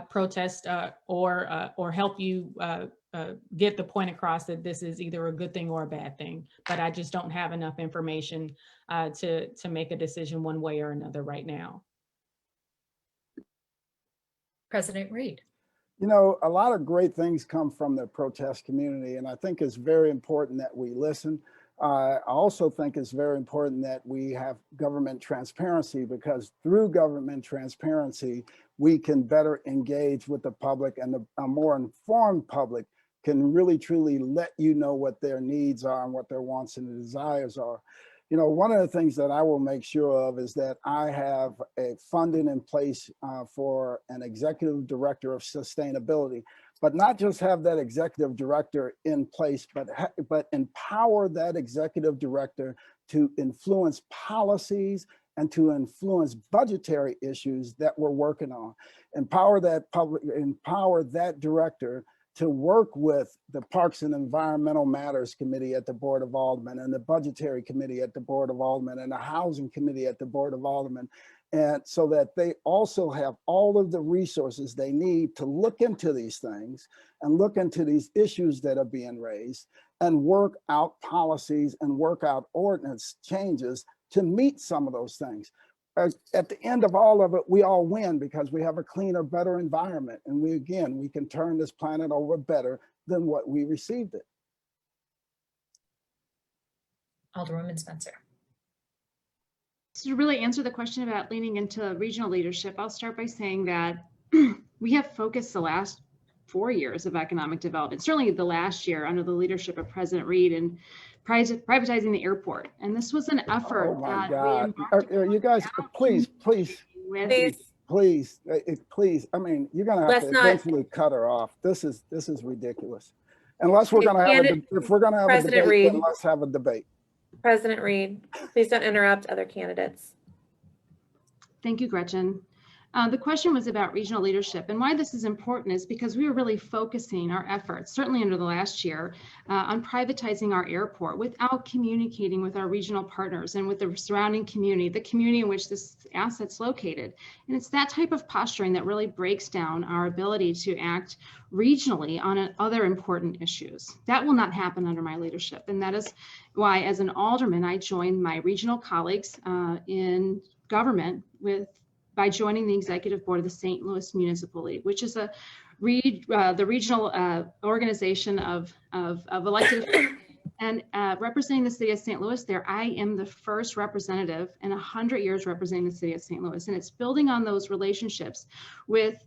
protest or help you get the point across that this is either a good thing or a bad thing. But I just don't have enough information to make a decision one way or another right now.
President Reed.
A lot of great things come from the protest community, and I think it's very important that we listen. I also think it's very important that we have government transparency, because through government transparency, we can better engage with the public, and a more informed public can really truly let you know what their needs are and what their wants and desires are. You know, one of the things that I will make sure of is that I have a funding in place for an executive director of sustainability, but not just have that executive director in place, but empower that executive director to influence policies and to influence budgetary issues that we're working on. Empower that director to work with the Parks and Environmental Matters Committee at the Board of Aldermen and the Budgetary Committee at the Board of Aldermen and the Housing Committee at the Board of Aldermen. And so that they also have all of the resources they need to look into these things and look into these issues that are being raised and work out policies and work out ordinance changes to meet some of those things. At the end of all of it, we all win because we have a cleaner, better environment. And we can turn this planet over better than what we received it.
Alderwoman Spencer.
So to really answer the question about leaning into regional leadership, I'll start by saying that we have focused the last 4 years of economic development, certainly the last year under the leadership of President Reed and privatizing the airport. And this was an effort.
Oh my
that
God.
we
You guys, please.
Please.
I mean, you're gonna have
Let's
to
not-
eventually cut her off. This is ridiculous. Unless we're gonna have if we're gonna have
President
a debate,
Reed.
then let's have a debate.
President Reed, please don't interrupt other candidates.
Thank you, Gretchen. The question was about regional leadership, and why this is important is because we were really focusing our efforts, certainly under the last year, on privatizing our airport without communicating with our regional partners and with the surrounding community, the community in which this asset's located. And it's that type of posturing that really breaks down our ability to act regionally on other important issues. That will not happen under my leadership, and that is why, as an alderman, I joined my regional colleagues in government by joining the executive board of the St. Louis Municipal League, which is the regional organization of elected officials. And representing the city of St. Louis there, I am the first representative in 100 years representing the city of St. Louis. And it's building on those relationships with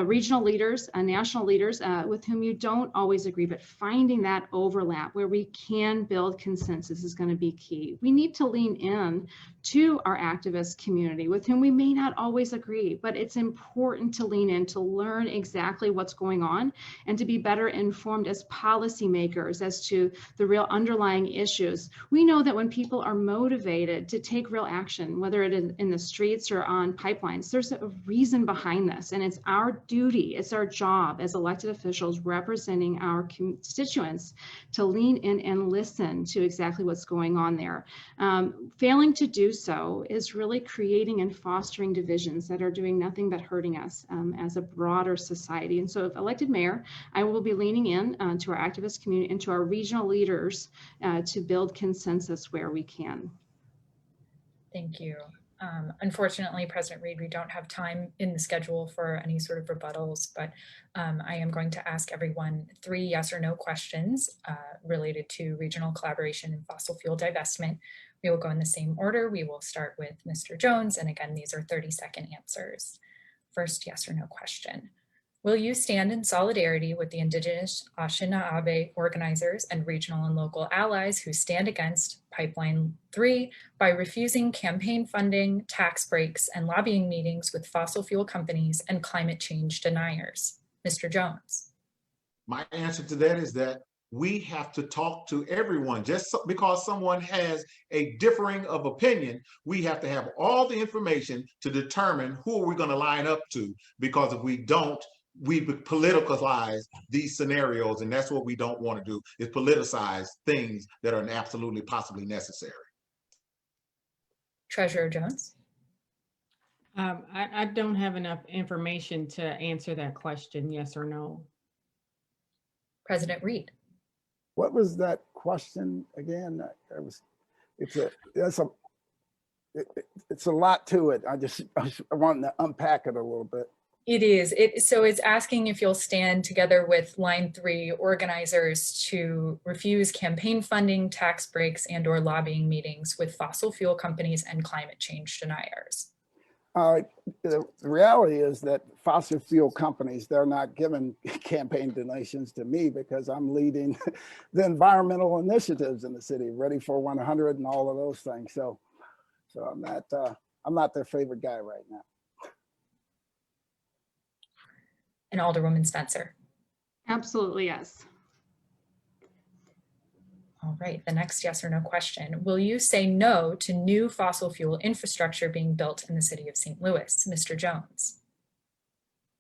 regional leaders, national leaders with whom you don't always agree, but finding that overlap where we can build consensus is going to be key. We need to lean in to our activist community with whom we may not always agree, but it's important to lean in to learn exactly what's going on and to be better informed as policymakers as to the real underlying issues. We know that when people are motivated to take real action, whether it is in the streets or on pipelines, there's a reason behind this, and it's our duty, it's our job as elected officials representing our constituents to lean in and listen to exactly what's going on there. Failing to do so is really creating and fostering divisions that are doing nothing but hurting us as a broader society. And so, if elected mayor, I will be leaning in to our activist community and to our regional leaders to build consensus where we can.
Thank you. Unfortunately, President Reed, we don't have time in the schedule for any sort of rebuttals, but I am going to ask everyone 3 yes or no questions related to regional collaboration and fossil fuel divestment. We will go in the same order. We will start with Mr. Jones, and again, these are 30-second answers. First yes or no question. Will you stand in solidarity with the Indigenous Anishinaabe organizers and regional and local allies who stand against Pipeline 3 by refusing campaign funding, tax breaks, and lobbying meetings with fossil fuel companies and climate change deniers? Mr. Jones.
My answer to that is that we have to talk to everyone. Just because someone has a differing of opinion, we have to have all the information to determine who are we going to line up to, because if we don't, we politicize these scenarios, and that's what we don't want to do, is politicize things that are absolutely possibly necessary.
Treasurer Jones.
I don't have enough information to answer that question, yes or no.
President Reed.
What was that question again? It's a lot to it. I want to unpack it a little bit.
It is. So it's asking if you'll stand together with Line 3 organizers to refuse campaign funding, tax breaks, and/or lobbying meetings with fossil fuel companies and climate change deniers.
The reality is that fossil fuel companies, they're not giving campaign donations to me because I'm leading the environmental initiatives in the city, Ready for 100 and all of those things. So I'm not their favorite guy right now.
And Alderwoman Spencer.
Absolutely, yes.
All right, the next yes or no question. Will you say no to new fossil fuel infrastructure being built in the city of St. Louis? Mr. Jones.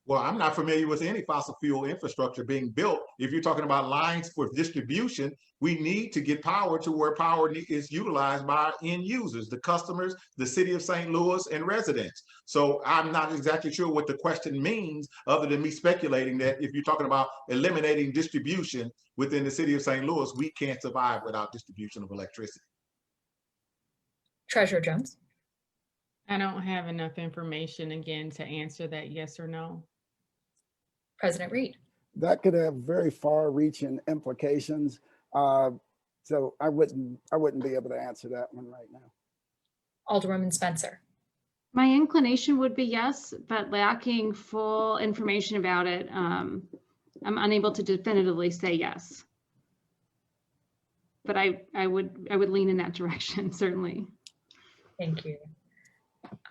Well, I'm not familiar with any fossil fuel infrastructure being built. If you're talking about lines for distribution, we need to get power to where power is utilized by our end users, the customers, the city of St. Louis, and residents. So I'm not exactly sure what the question means, other than me speculating that if you're talking about eliminating distribution within the city of St. Louis, we can't survive without distribution of electricity.
Treasurer Jones.
I don't have enough information again to answer that yes or no.
President Reed.
That could have very far-reaching implications. So I wouldn't be able to answer that one right now.
Alderwoman Spencer.
My inclination would be yes, but lacking full information about it, I'm unable to definitively say yes. But I would lean in that direction, certainly.
Thank you.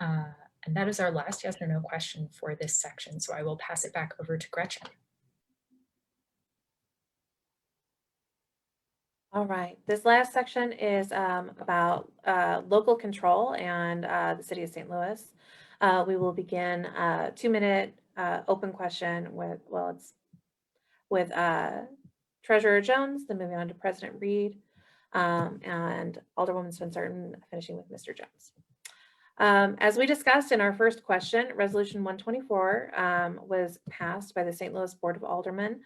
And that is our last yes or no question for this section. So I will pass it back over to Gretchen.
All right, this last section is about local control and the city of St. Louis. We will begin a 2-minute open question with Treasurer Jones, then moving on to President Reed and Alderwoman Spencer, and finishing with Mr. Jones. As we discussed in our first question, Resolution 124 was passed by the St. Louis Board of Aldermen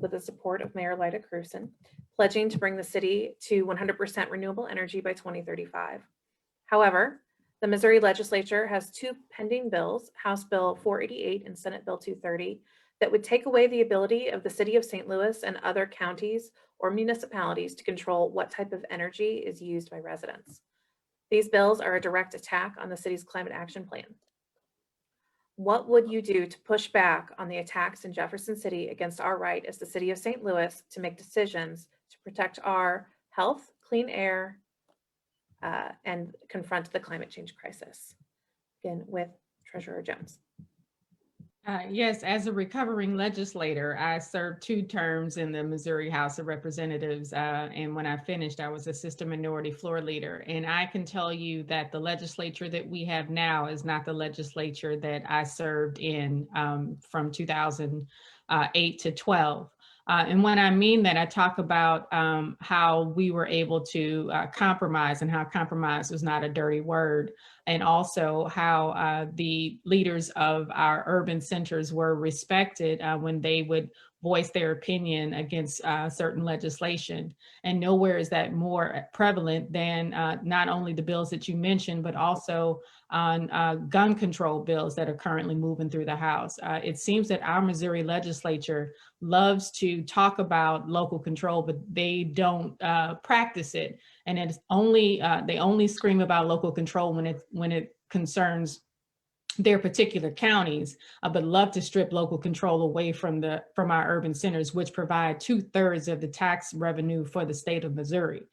with the support of Mayor Lyda Cruson, pledging to bring the city to 100% renewable energy by 2035. However, the Missouri legislature has 2 pending bills, House Bill 488 and Senate Bill 230, that would take away the ability of the city of St. Louis and other counties or municipalities to control what type of energy is used by residents. These bills are a direct attack on the city's climate action plan. What would you do to push back on the attacks in Jefferson City against our right as the city of St. Louis to make decisions to protect our health, clean air, and confront the climate change crisis? Again, with Treasurer Jones.
Yes, as a recovering legislator, I served 2 terms in the Missouri House of Representatives. And when I finished, I was Assistant Minority Floor Leader. And I can tell you that the legislature that we have now is not the legislature that I served in from 2008 to 12. And when I mean that, I talk about how we were able to compromise, and how compromise was not a dirty word, and also how the leaders of our urban centers were respected when they would voice their opinion against certain legislation. And nowhere is that more prevalent than not only the bills that you mentioned, but also on gun control bills that are currently moving through the House. It seems that our Missouri legislature loves to talk about local control, but they don't practice it. And it's only they only scream about local control when it concerns their particular counties, but love to strip local control away from our urban centers, which provide 2/3 of the tax revenue for the state of Missouri.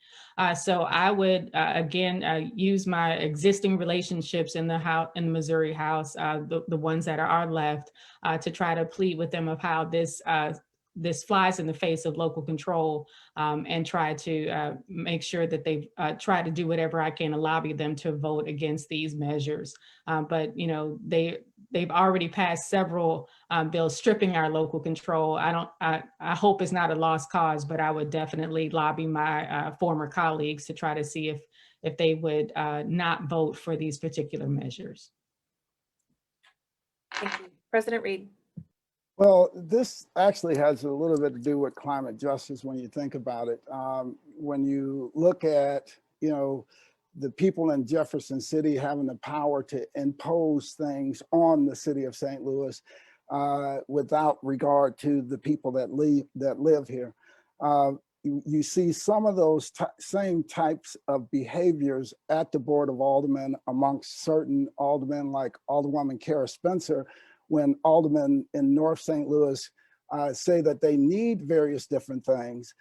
So I would again use my existing relationships in the Missouri House, the ones that are left, to try to plead with them of how this flies in the face of local control, and try to make sure that they try to do whatever I can to lobby them to vote against these measures. But you know, they've already passed several bills stripping our local control. I hope it's not a lost cause, but I would definitely lobby my former colleagues to try to see if they would not vote for these particular measures.
Thank you. President Reed.
Well, this actually has a little bit to do with climate justice when you think about it. When you look at, the people in Jefferson City having the power to impose things on the city of St. Louis without regard to the people that live here. you see some of those same types of behaviors at the Board of Aldermen amongst certain aldermen like Alderwoman Cara Spencer, when aldermen in North St. Louis say that they need various different things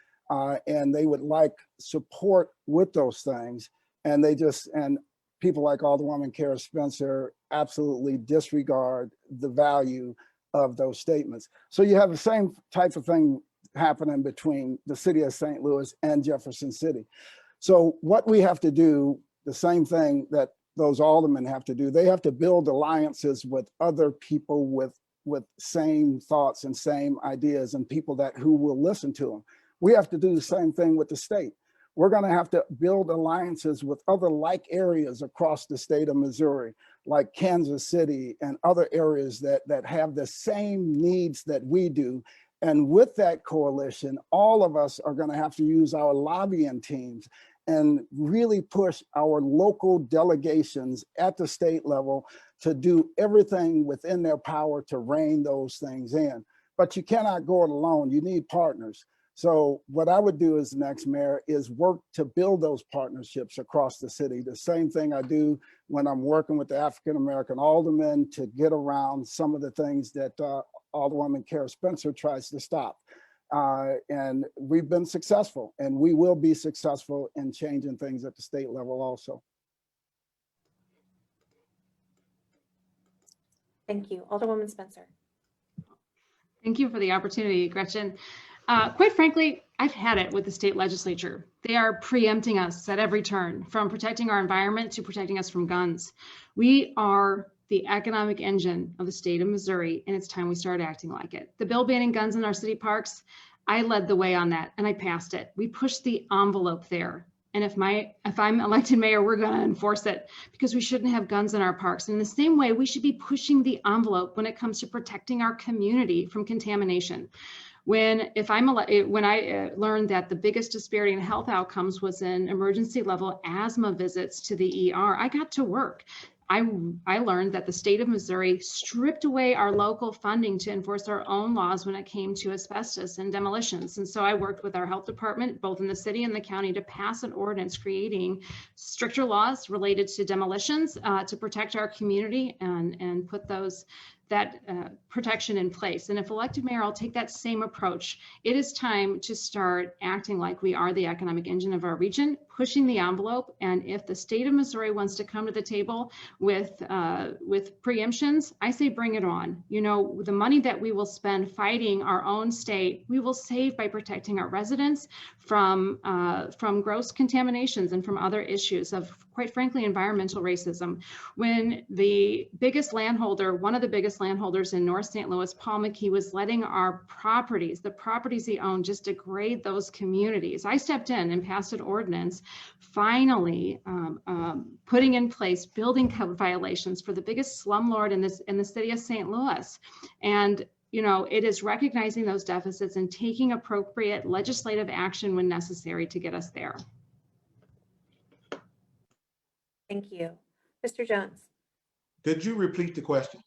and they would like support with those things. And people like Alderwoman Cara Spencer absolutely disregard the value of those statements. So you have the same type of thing happening between the city of St. Louis and Jefferson City. So what we have to do, the same thing that those aldermen have to do, they have to build alliances with other people with same thoughts and same ideas and people who will listen to them. We have to do the same thing with the state. We're going to have to build alliances with other like areas across the state of Missouri, like Kansas City and other areas that have the same needs that we do. And with that coalition, all of us are going to have to use our lobbying teams and really push our local delegations at the state level to do everything within their power to rein those things in. But you cannot go it alone. You need partners. So what I would do as the next mayor is work to build those partnerships across the city. The same thing I do when I'm working with the African-American aldermen to get around some of the things that Alderwoman Cara Spencer tries to stop. And we've been successful, and we will be successful in changing things at the state level also.
Thank you. Alderwoman Spencer.
Thank you for the opportunity, Gretchen. Quite frankly, I've had it with the state legislature. They are preempting us at every turn, from protecting our environment to protecting us from guns. We are the economic engine of the state of Missouri, and it's time we start acting like it. The bill banning guns in our city parks, I led the way on that and I passed it. We pushed the envelope there. And if I'm elected mayor, we're going to enforce it, because we shouldn't have guns in our parks. And in the same way, we should be pushing the envelope when it comes to protecting our community from contamination. When I learned that the biggest disparity in health outcomes was in emergency level asthma visits to the ER, I got to work. I learned that the state of Missouri stripped away our local funding to enforce our own laws when it came to asbestos and demolitions. And so I worked with our health department, both in the city and the county, to pass an ordinance creating stricter laws related to demolitions to protect our community and put that protection in place. And if elected mayor, I'll take that same approach. It is time to start acting like we are the economic engine of our region, pushing the envelope. And if the state of Missouri wants to come to the table with preemptions, I say bring it on. You know, the money that we will spend fighting our own state, we will save by protecting our residents from gross contaminations and from other issues of, quite frankly, environmental racism. When the biggest landholder, one of the biggest landholders in North St. Louis, Paul McKee, was letting our properties, the properties he owned, just degrade those communities, I stepped in and passed an ordinance, finally putting in place building code violations for the biggest slumlord in the city of St. Louis. And you know, it is recognizing those deficits and taking appropriate legislative action when necessary to get us there.
Thank you. Mr. Jones.
Could you repeat the question?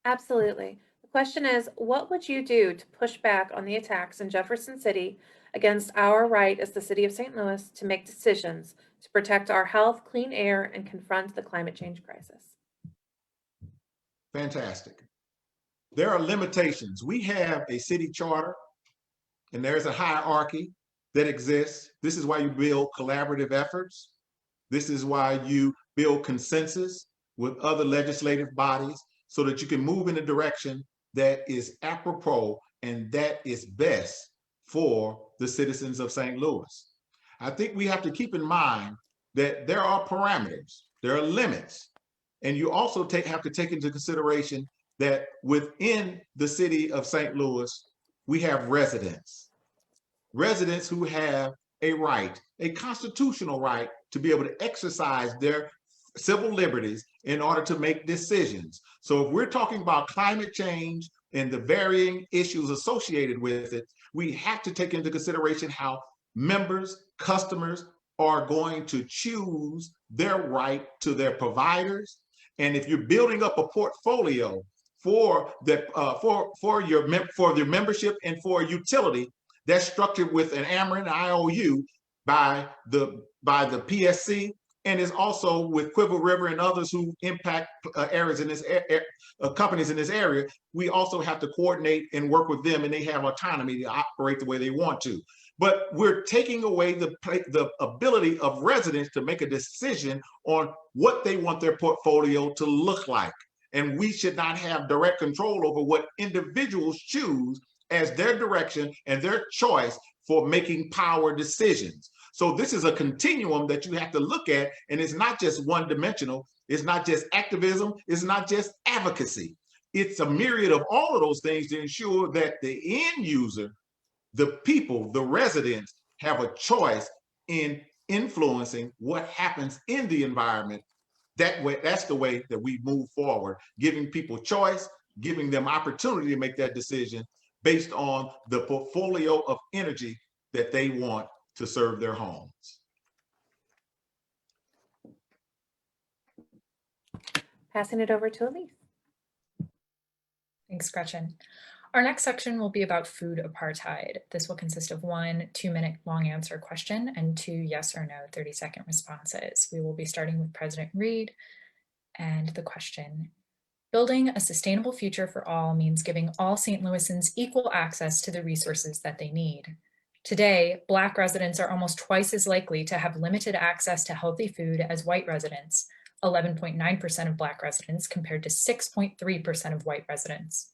Absolutely. The question is, what would you do to push back on the attacks in Jefferson City against our right as the city of St. Louis to make decisions to protect our health, clean air, and confront the climate change crisis?
Fantastic. There are limitations. We have a city charter, and there's a hierarchy that exists. This is why you build collaborative efforts. This is why you build consensus with other legislative bodies so that you can move in a direction that is apropos and that is best for the citizens of St. Louis. I think we have to keep in mind that there are parameters, there are limits, and you also have to take into consideration that within the city of St. Louis, we have residents who have a right, a constitutional right, to be able to exercise their civil liberties in order to make decisions. So if we're talking about climate change and the varying issues associated with it, we have to take into consideration how members, customers are going to choose their right to their providers. And if you're building up a portfolio for your membership and for utility that's structured with an Ameren IOU by the PSC, and is also with Quiver River and others who impact areas in this companies in this area. We also have to coordinate and work with them, and they have autonomy to operate the way they want to. But we're taking away the ability of residents to make a decision on what they want their portfolio to look like. And we should not have direct control over what individuals choose as their direction and their choice for making power decisions. So this is a continuum that you have to look at, and it's not just one dimensional. It's not just activism. It's not just advocacy. It's a myriad of all of those things to ensure that the end user, the people, the residents, have a choice in influencing what happens in the environment. That way, that's the way that we move forward, giving people choice, giving them opportunity to make that decision based on the portfolio of energy that they want to serve their homes.
Passing it over to Elise.
Thanks, Gretchen. Our next section will be about food apartheid. This will consist of 1 2-minute long answer question and 2 yes or no 30-second responses. We will be starting with President Reed, and the question: building a sustainable future for all means giving all St. Louisans equal access to the resources that they need. Today, Black residents are almost twice as likely to have limited access to healthy food as white residents, 11.9% of Black residents compared to 6.3% of white residents.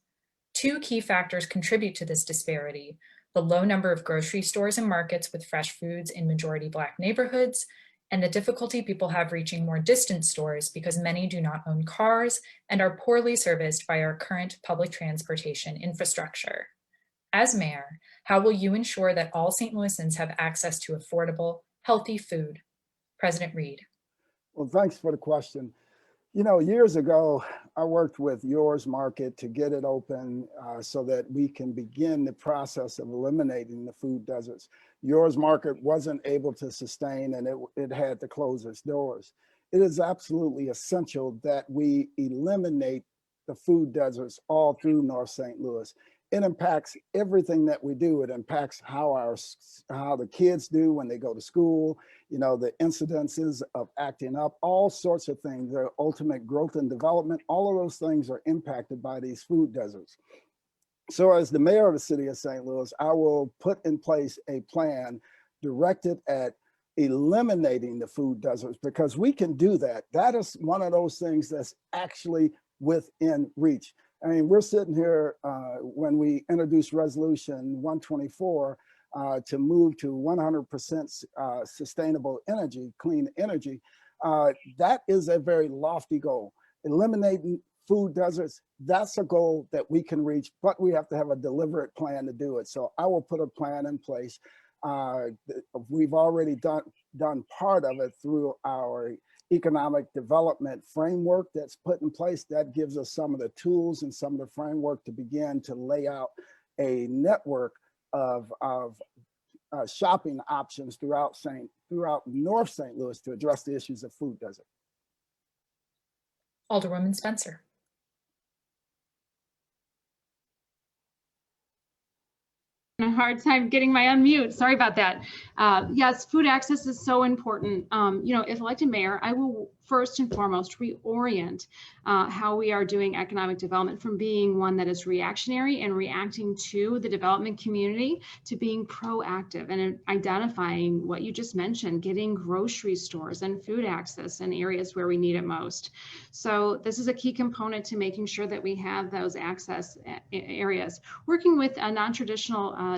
2 key factors contribute to this disparity: the low number of grocery stores and markets with fresh foods in majority Black neighborhoods, and the difficulty people have reaching more distant stores because many do not own cars and are poorly serviced by our current public transportation infrastructure. As mayor, how will you ensure that all St. Louisans have access to affordable, healthy food? President Reed.
Well, thanks for the question. You know, years ago, I worked with Yours Market to get it open so that we can begin the process of eliminating the food deserts. Yours Market wasn't able to sustain, and it had to close its doors. It is absolutely essential that we eliminate the food deserts all through North St. Louis. It impacts everything that we do. It impacts how the kids do when they go to school, you know, the incidences of acting up, all sorts of things, their ultimate growth and development, all of those things are impacted by these food deserts. So as the mayor of the city of St. Louis, I will put in place a plan directed at eliminating the food deserts, because we can do that. That is one of those things that's actually within reach. I mean, we're sitting here when we introduced Resolution 124 to move to 100% sustainable energy, clean energy. That is a very lofty goal. Eliminating food deserts, that's a goal that we can reach, but we have to have a deliberate plan to do it. So I will put a plan in place. We've already done part of it through our economic development framework that's put in place. That gives us some of the tools and some of the framework to begin to lay out a network of shopping options throughout North St. Louis to address the issues of food desert.
Alderwoman Spencer.
A hard time getting my unmute. Sorry about that. Yes, food access is so important. You know, if elected mayor, I will first and foremost reorient how we are doing economic development from being one that is reactionary and reacting to the development community to being proactive and identifying what you just mentioned, getting grocery stores and food access in areas where we need it most. So this is a key component to making sure that we have those access areas. Working with a non-traditional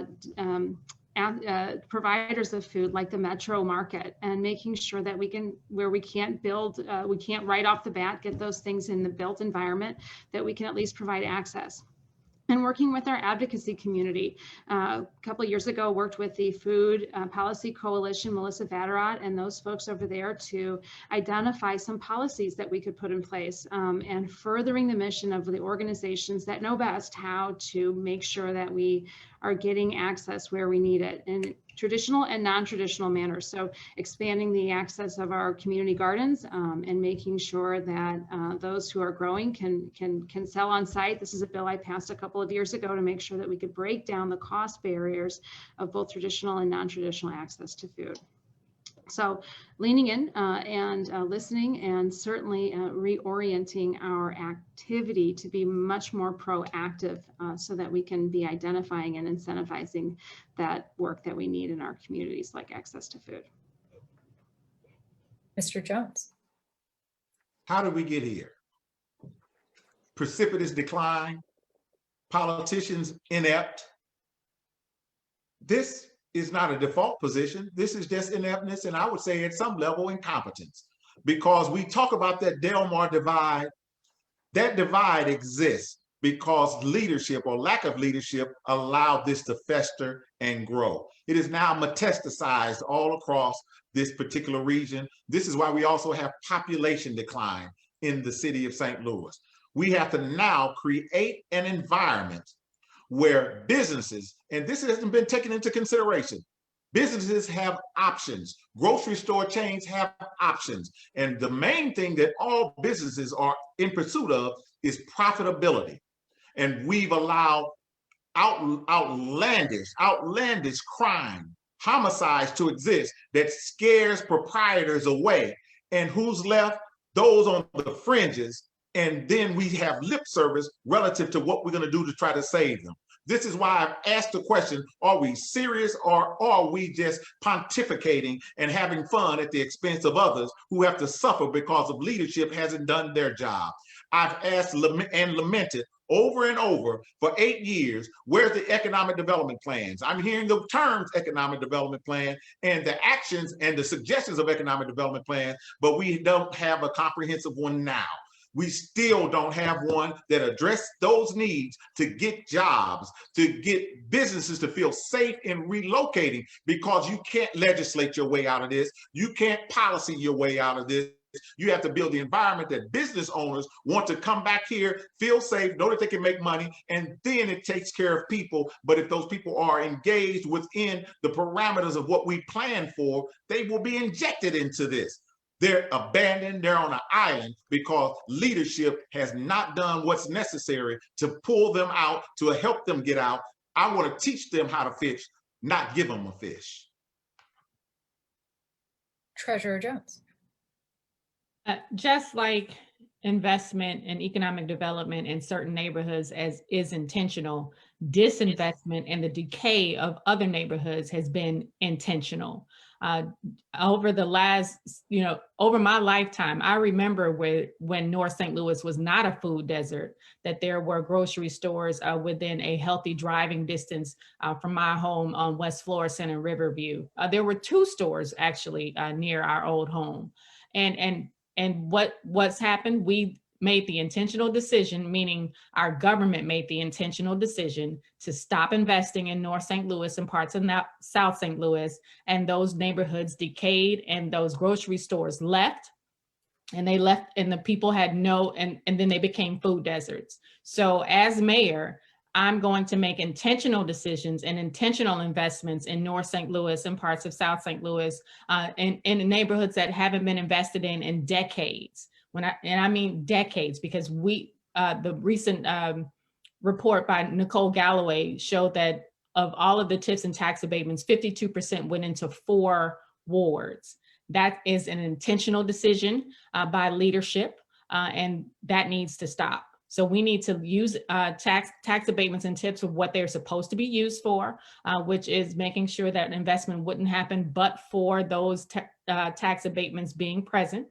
providers of food like the Metro Market, and making sure that we can, where we can't build, we can't right off the bat get those things in the built environment, that we can at least provide access. And working with our advocacy community. A couple of years ago, worked with the Food Policy Coalition, Melissa Vatterott, and those folks over there to identify some policies that we could put in place, and furthering the mission of the organizations that know best how to make sure that we are getting access where we need it in traditional and non-traditional manners. So expanding the access of our community gardens and making sure that those who are growing can sell on site. This is a bill I passed a couple of years ago to make sure that we could break down the cost barriers of both traditional and non-traditional access to food. So leaning in and listening, and certainly reorienting our activity to be much more proactive so that we can be identifying and incentivizing that work that we need in our communities, like access to food.
Mr. Jones.
How did we get here? Precipitous decline, politicians inept. This is not a default position. This is just ineptness, and I would say at some level incompetence, because we talk about that Delmar divide. That divide exists because leadership or lack of leadership allowed this to fester and grow. It is now metastasized all across this particular region. This is why we also have population decline in the city of St. Louis. We have to now create an environment where businesses, and this hasn't been taken into consideration, businesses have options. Grocery store chains have options. And the main thing that all businesses are in pursuit of is profitability. And we've allowed outlandish crime, homicides to exist that scares proprietors away. And who's left? Those on the fringes. And then we have lip service relative to what we're going to do to try to save them. This is why I've asked the question, are we serious, or are we just pontificating and having fun at the expense of others who have to suffer because of leadership hasn't done their job? I've asked and lamented over and over for 8 years, where's the economic development plans? I'm hearing the terms economic development plan and the actions and the suggestions of economic development plan, but we don't have a comprehensive one now. We still don't have one that addresses those needs to get jobs, to get businesses to feel safe in relocating, because you can't legislate your way out of this. You can't policy your way out of this. You have to build the environment that business owners want to come back here, feel safe, know that they can make money, and then it takes care of people. But if those people are engaged within the parameters of what we plan for, they will be injected into this. They're abandoned, they're on an island because leadership has not done what's necessary to pull them out, to help them get out. I want to teach them how to fish, not give them a fish.
Treasurer Jones.
Just like investment and economic development in certain neighborhoods is intentional, disinvestment and the decay of other neighborhoods has been intentional. Over the last, over my lifetime, I remember when North St. Louis was not a food desert, that there were grocery stores within a healthy driving distance from my home on West Florissant and Riverview. There were 2 stores actually near our old home. And what's happened? We made the intentional decision, meaning our government made the intentional decision to stop investing in North St. Louis and parts of South St. Louis, and those neighborhoods decayed and those grocery stores left, and they left and the people had and then they became food deserts. So as mayor, I'm going to make intentional decisions and intentional investments in North St. Louis and parts of South St. Louis, in neighborhoods that haven't been invested in decades. I mean decades, because the recent report by Nicole Galloway showed that of all of the tips and tax abatements, 52% went into 4 wards. That is an intentional decision by leadership, and that needs to stop. So we need to use tax abatements and tips for what they're supposed to be used for, which is making sure that investment wouldn't happen but for those tax abatements being present.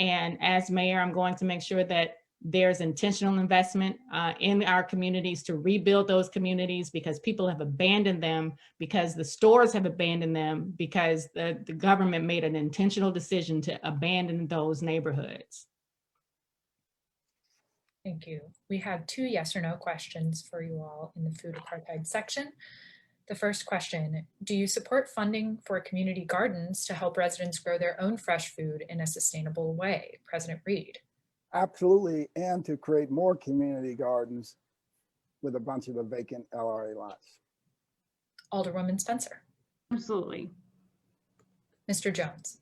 And as mayor, I'm going to make sure that there's intentional investment in our communities to rebuild those communities, because people have abandoned them, because the stores have abandoned them, because the government made an intentional decision to abandon those neighborhoods.
Thank you. We have 2 yes or no questions for you all in the food apartheid section. The first question, do you support funding for community gardens to help residents grow their own fresh food in a sustainable way? President Reed.
Absolutely, and to create more community gardens with a bunch of the vacant LRA lots.
Alderwoman Spencer.
Absolutely.
Mr. Jones.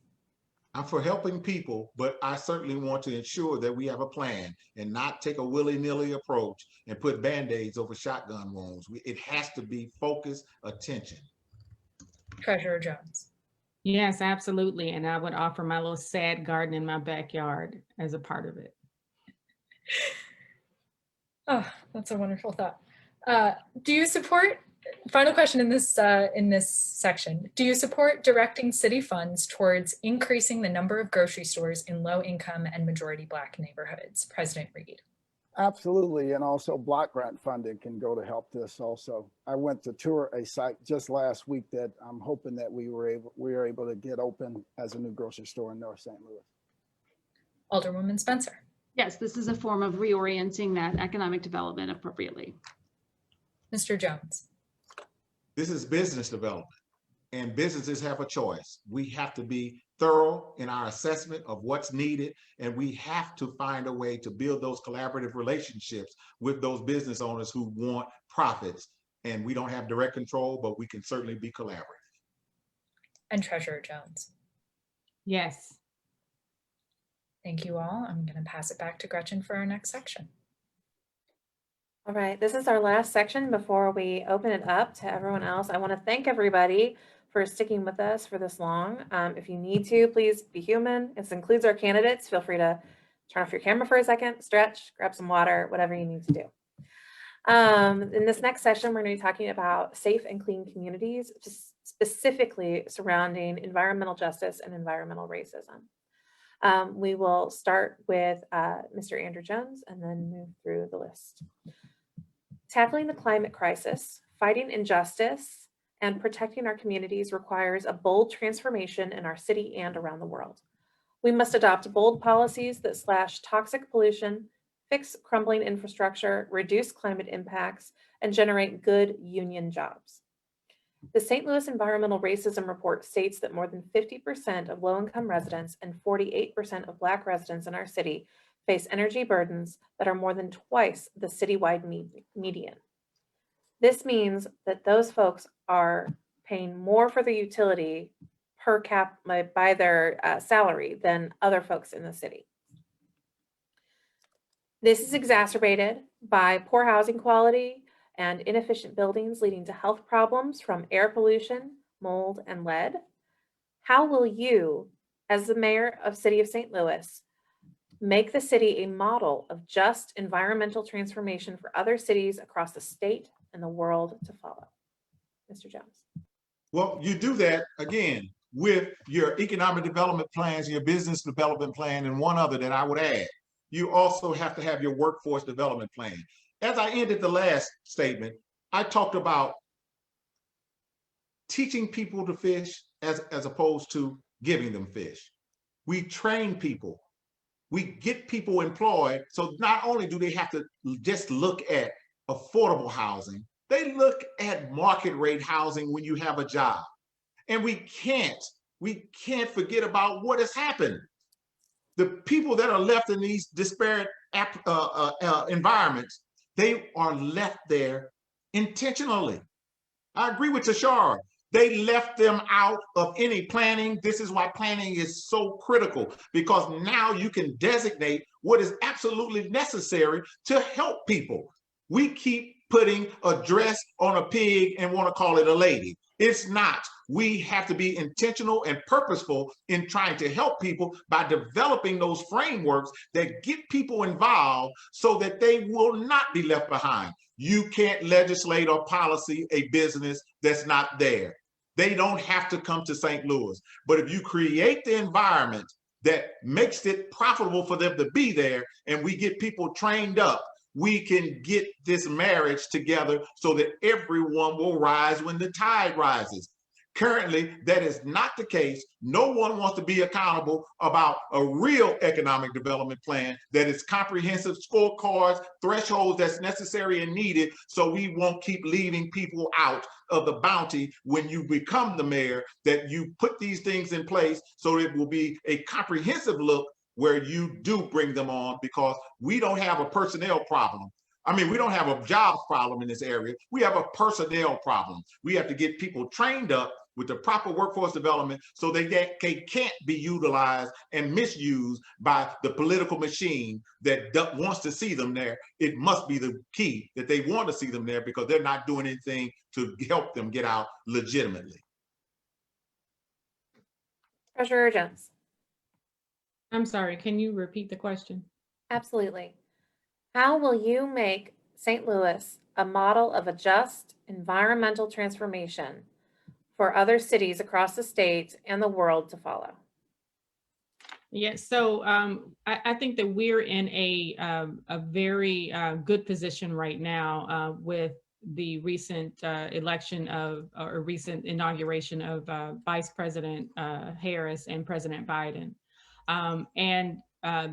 I'm for helping people, but I certainly want to ensure that we have a plan and not take a willy-nilly approach and put Band-Aids over shotgun wounds. It has to be focused attention.
Treasurer Jones.
Yes, absolutely. And I would offer my little sad garden in my backyard as a part of it.
Oh, that's a wonderful thought. Do you support, final question in this section, do you support directing city funds towards increasing the number of grocery stores in low income and majority Black neighborhoods? President Reed.
Absolutely, and also block grant funding can go to help this also. I went to tour a site just last week that I'm hoping that we are able to get open as a new grocery store in North St. Louis.
Alderwoman Spencer.
Yes, this is a form of reorienting that economic development appropriately.
Mr. Jones.
This is business development, and businesses have a choice. We have to be thorough in our assessment of what's needed, and we have to find a way to build those collaborative relationships with those business owners who want profits. And we don't have direct control, but we can certainly be collaborative.
And Treasurer Jones.
Yes.
Thank you all. I'm going to pass it back to Gretchen for our next section.
All right, this is our last section before we open it up to everyone else. I want to thank everybody for sticking with us for this long. If you need to, please be human. This includes our candidates. Feel free to turn off your camera for a second, stretch, grab some water, whatever you need to do. In this next session, we're going to be talking about safe and clean communities, just specifically surrounding environmental justice and environmental racism. We will start with Mr. Andrew Jones and then move through the list. Tackling the climate crisis, fighting injustice, and protecting our communities requires a bold transformation in our city and around the world. We must adopt bold policies that slash toxic pollution, fix crumbling infrastructure, reduce climate impacts, and generate good union jobs. The St. Louis Environmental Racism Report states that more than 50% of low-income residents and 48% of Black residents in our city face energy burdens that are more than twice the citywide median. This means that those folks are paying more for the utility per cap by their salary than other folks in the city. This is exacerbated by poor housing quality and inefficient buildings leading to health problems from air pollution, mold, and lead. How will you, as the mayor of City of St. Louis, make the city a model of just environmental transformation for other cities across the state and the world to follow? Mr. Jones.
Well, you do that, again, with your economic development plans, your business development plan, and one other that I would add. You also have to have your workforce development plan. As I ended the last statement, I talked about teaching people to fish as opposed to giving them fish. We train people. We get people employed. So not only do they have to just look at affordable housing, they look at market rate housing when you have a job. And we can't forget about what has happened. The people that are left in these disparate environments, they are left there intentionally. I agree with Tashara. They left them out of any planning. This is why planning is so critical, because now you can designate what is absolutely necessary to help people. We keep putting a dress on a pig and want to call it a lady. It's not. We have to be intentional and purposeful in trying to help people by developing those frameworks that get people involved so that they will not be left behind. You can't legislate or policy a business that's not there. They don't have to come to St. Louis. But if you create the environment that makes it profitable for them to be there, and we get people trained up, we can get this marriage together so that everyone will rise when the tide rises. Currently, that is not the case. No one wants to be accountable about a real economic development plan that is comprehensive, scorecards, thresholds that's necessary and needed, so we won't keep leaving people out of the bounty when you become the mayor, that you put these things in place so it will be a comprehensive look where you do bring them on, because we don't have a personnel problem. I mean, we don't have a jobs problem in this area. We have a personnel problem. We have to get people trained up with the proper workforce development so they can't be utilized and misused by the political machine that wants to see them there. It must be the key that they want to see them there because they're not doing anything to help them get out legitimately.
Treasurer Jones.
I'm sorry, can you repeat the question?
Absolutely. How will you make St. Louis a model of a just environmental transformation for other cities across the state and the world to follow?
Yes, so I think that we're in a very good position right now with the recent election of, or recent inauguration of Vice President Harris and President Biden. And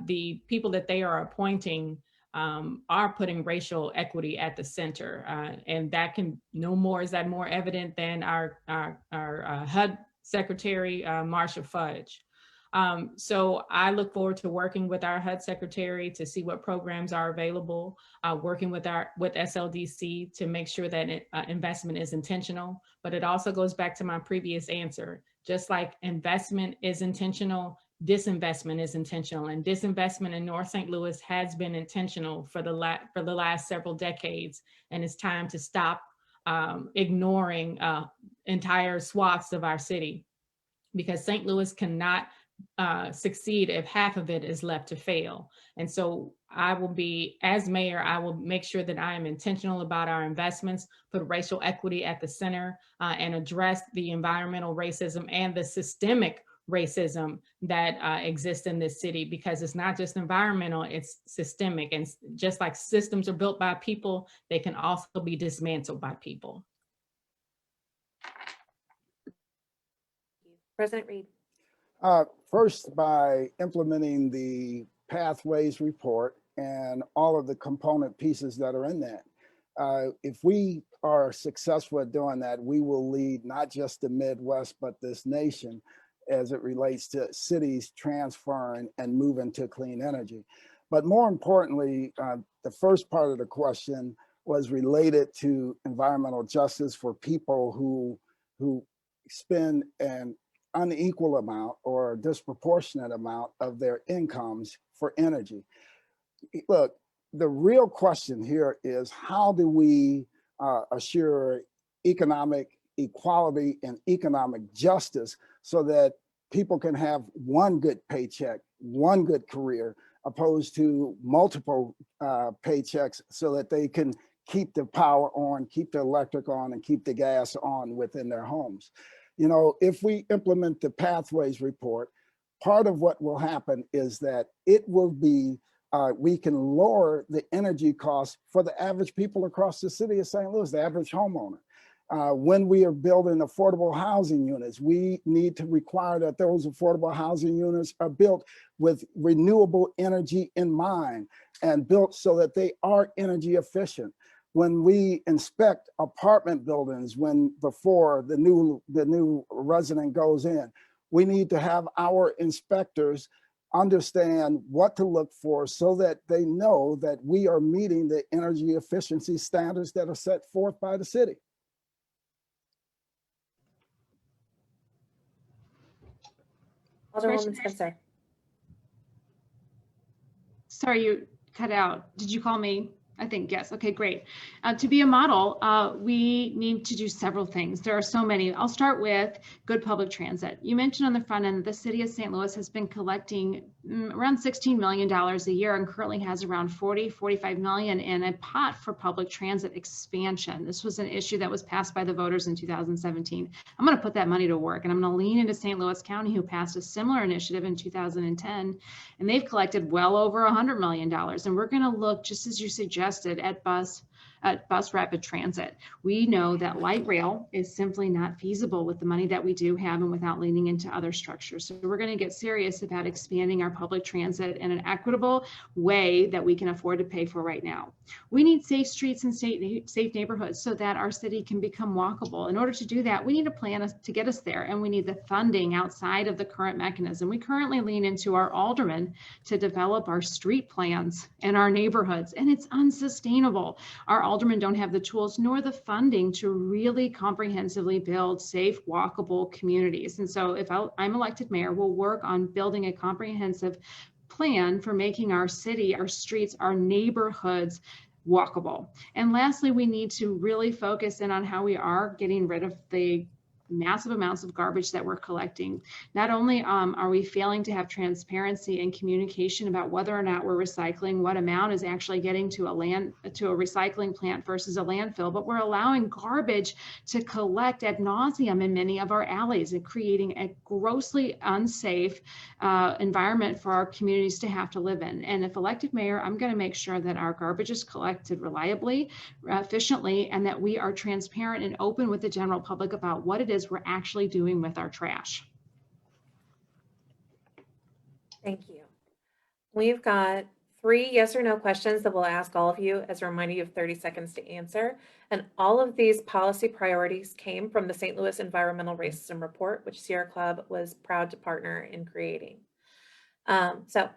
the people that they are appointing are putting racial equity at the center. And that can is that more evident than our HUD Secretary, Marsha Fudge. So I look forward to working with our HUD Secretary to see what programs are available, working with SLDC to make sure that investment is intentional. But it also goes back to my previous answer. Just like investment is intentional, disinvestment is intentional, and disinvestment in North St. Louis has been intentional for the last several decades, and it's time to stop ignoring entire swaths of our city, because St. Louis cannot succeed if half of it is left to fail. And so I will be, as mayor, I will make sure that I am intentional about our investments, put racial equity at the center, and address the environmental racism and the systemic racism that exists in this city, because it's not just environmental, it's systemic. And just like systems are built by people, they can also be dismantled by people.
President Reed.
First, by implementing the Pathways report and all of the component pieces that are in that. If we are successful at doing that, we will lead not just the Midwest, but this nation as it relates to cities transferring and moving to clean energy. But more importantly, the first part of the question was related to environmental justice for people who spend an unequal amount or disproportionate amount of their incomes for energy. Look, the real question here is, how do we assure economic equality and economic justice so that people can have one good paycheck, one good career, opposed to multiple paychecks, so that they can keep the power on, keep the electric on, and keep the gas on within their homes? You know, if we implement the Pathways report, part of what will happen is that it will be, we can lower the energy costs for the average people across the city of St. Louis, the average homeowner. When we are building affordable housing units, we need to require that those affordable housing units are built with renewable energy in mind and built so that they are energy efficient. When we inspect apartment buildings, before the new resident goes in, we need to have our inspectors understand what to look for so that they know that we are meeting the energy efficiency standards that are set forth by the city.
Alderwoman Spencer.
Sorry, you cut out. Did you call me? I think, yes. Okay, great. To be a model, we need to do several things. There are so many. I'll start with good public transit. You mentioned on the front end, the city of St. Louis has been collecting around $16 million a year and currently has around 45 million in a pot for public transit expansion. This was an issue that was passed by the voters in 2017. I'm going to put that money to work, and I'm going to lean into St. Louis County, who passed a similar initiative in 2010, and they've collected well over $100 million. And we're going to look, just as you suggested, at bus bus rapid transit. We know that light rail is simply not feasible with the money that we do have and without leaning into other structures. So we're going to get serious about expanding our public transit in an equitable way that we can afford to pay for right now. We need safe streets and safe neighborhoods so that our city can become walkable. In order to do that, we need a plan to get us there, and we need the funding outside of the current mechanism. We currently lean into our aldermen to develop our street plans in our neighborhoods, and it's unsustainable. Our aldermen don't have the tools nor the funding to really comprehensively build safe, walkable communities. And so if I'm elected mayor, we'll work on building a comprehensive plan for making our city, our streets, our neighborhoods walkable. And lastly, we need to really focus in on how we are getting rid of the massive amounts of garbage that we're collecting. Not only are we failing to have transparency and communication about whether or not we're recycling, what amount is actually getting to a recycling plant versus a landfill, but we're allowing garbage to collect ad nauseum in many of our alleys and creating a grossly unsafe environment for our communities to have to live in. And if elected mayor, I'm going to make sure that our garbage is collected reliably, efficiently, and that we are transparent and open with the general public about what it is we're actually doing with our trash.
Thank you. We've got 3 yes or no questions that we'll ask all of you. As a reminder, you have 30 seconds to answer. And all of these policy priorities came from the St. Louis Environmental Racism Report, which Sierra Club was proud to partner in creating. So,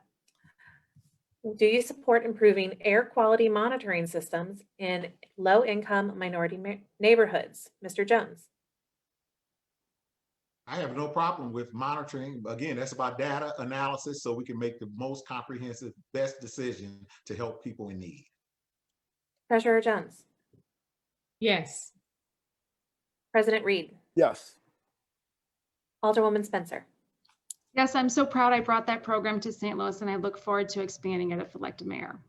do you support improving air quality monitoring systems in low-income minority neighborhoods? Mr. Jones.
I have no problem with monitoring. Again, that's about data analysis so we can make the most comprehensive, best decision to help people in need.
Treasurer Jones.
Yes.
President Reed.
Yes.
Alderwoman Spencer.
Yes, I'm so proud I brought that program to St. Louis, and I look forward to expanding it if elected mayor.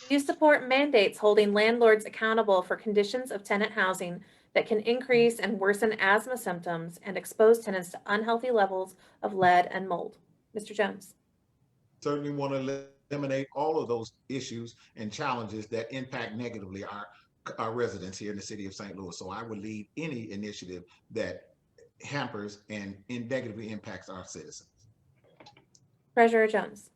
Do you support mandates holding landlords accountable for conditions of tenant housing that can increase and worsen asthma symptoms and expose tenants to unhealthy levels of lead and mold? Mr. Jones.
Certainly want to eliminate all of those issues and challenges that impact negatively our residents here in the city of St. Louis. So I would lead any initiative that hampers and negatively impacts our citizens.
Treasurer Jones.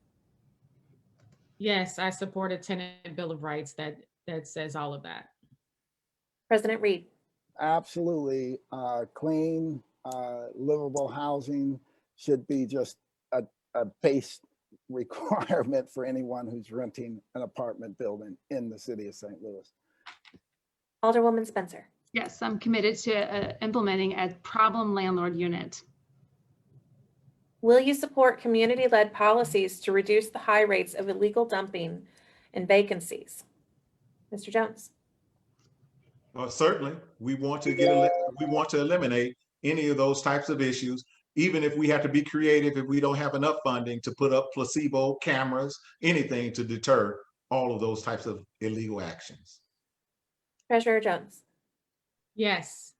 Yes, I support a tenant bill of rights that says all of that.
President Reed.
Absolutely. Clean, livable housing should be just a base requirement for anyone who's renting an apartment building in the city of St. Louis.
Alderwoman Spencer.
Yes, I'm committed to implementing a problem landlord unit.
Will you support community-led policies to reduce the high rates of illegal dumping and vacancies? Mr. Jones.
Certainly, we want to eliminate any of those types of issues, even if we have to be creative, if we don't have enough funding to put up placebo cameras, anything to deter all of those types of illegal actions.
Treasurer Jones.
Yes.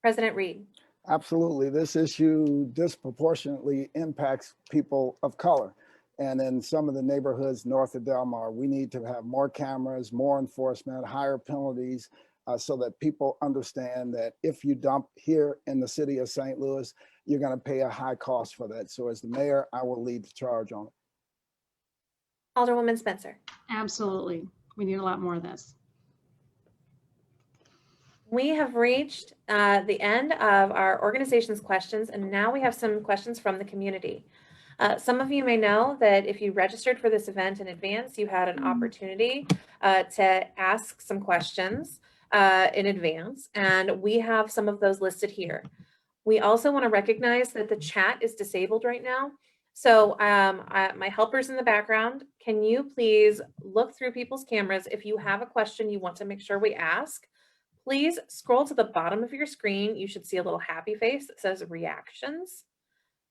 President Reed.
Absolutely. This issue disproportionately impacts people of color. And in some of the neighborhoods north of Del Mar, we need to have more cameras, more enforcement, higher penalties, so that people understand that if you dump here in the city of St. Louis, you're going to pay a high cost for that. So as the mayor, I will lead the charge on it.
Alderwoman Spencer.
Absolutely. We need a lot more of this.
We have reached the end of our organization's questions, and now we have some questions from the community. Some of you may know that if you registered for this event in advance, you had an opportunity to ask some questions in advance, and we have some of those listed here. We also want to recognize that the chat is disabled right now. So my helpers in the background, can you please look through people's cameras? If you have a question you want to make sure we ask, please scroll to the bottom of your screen. You should see a little happy face that says reactions.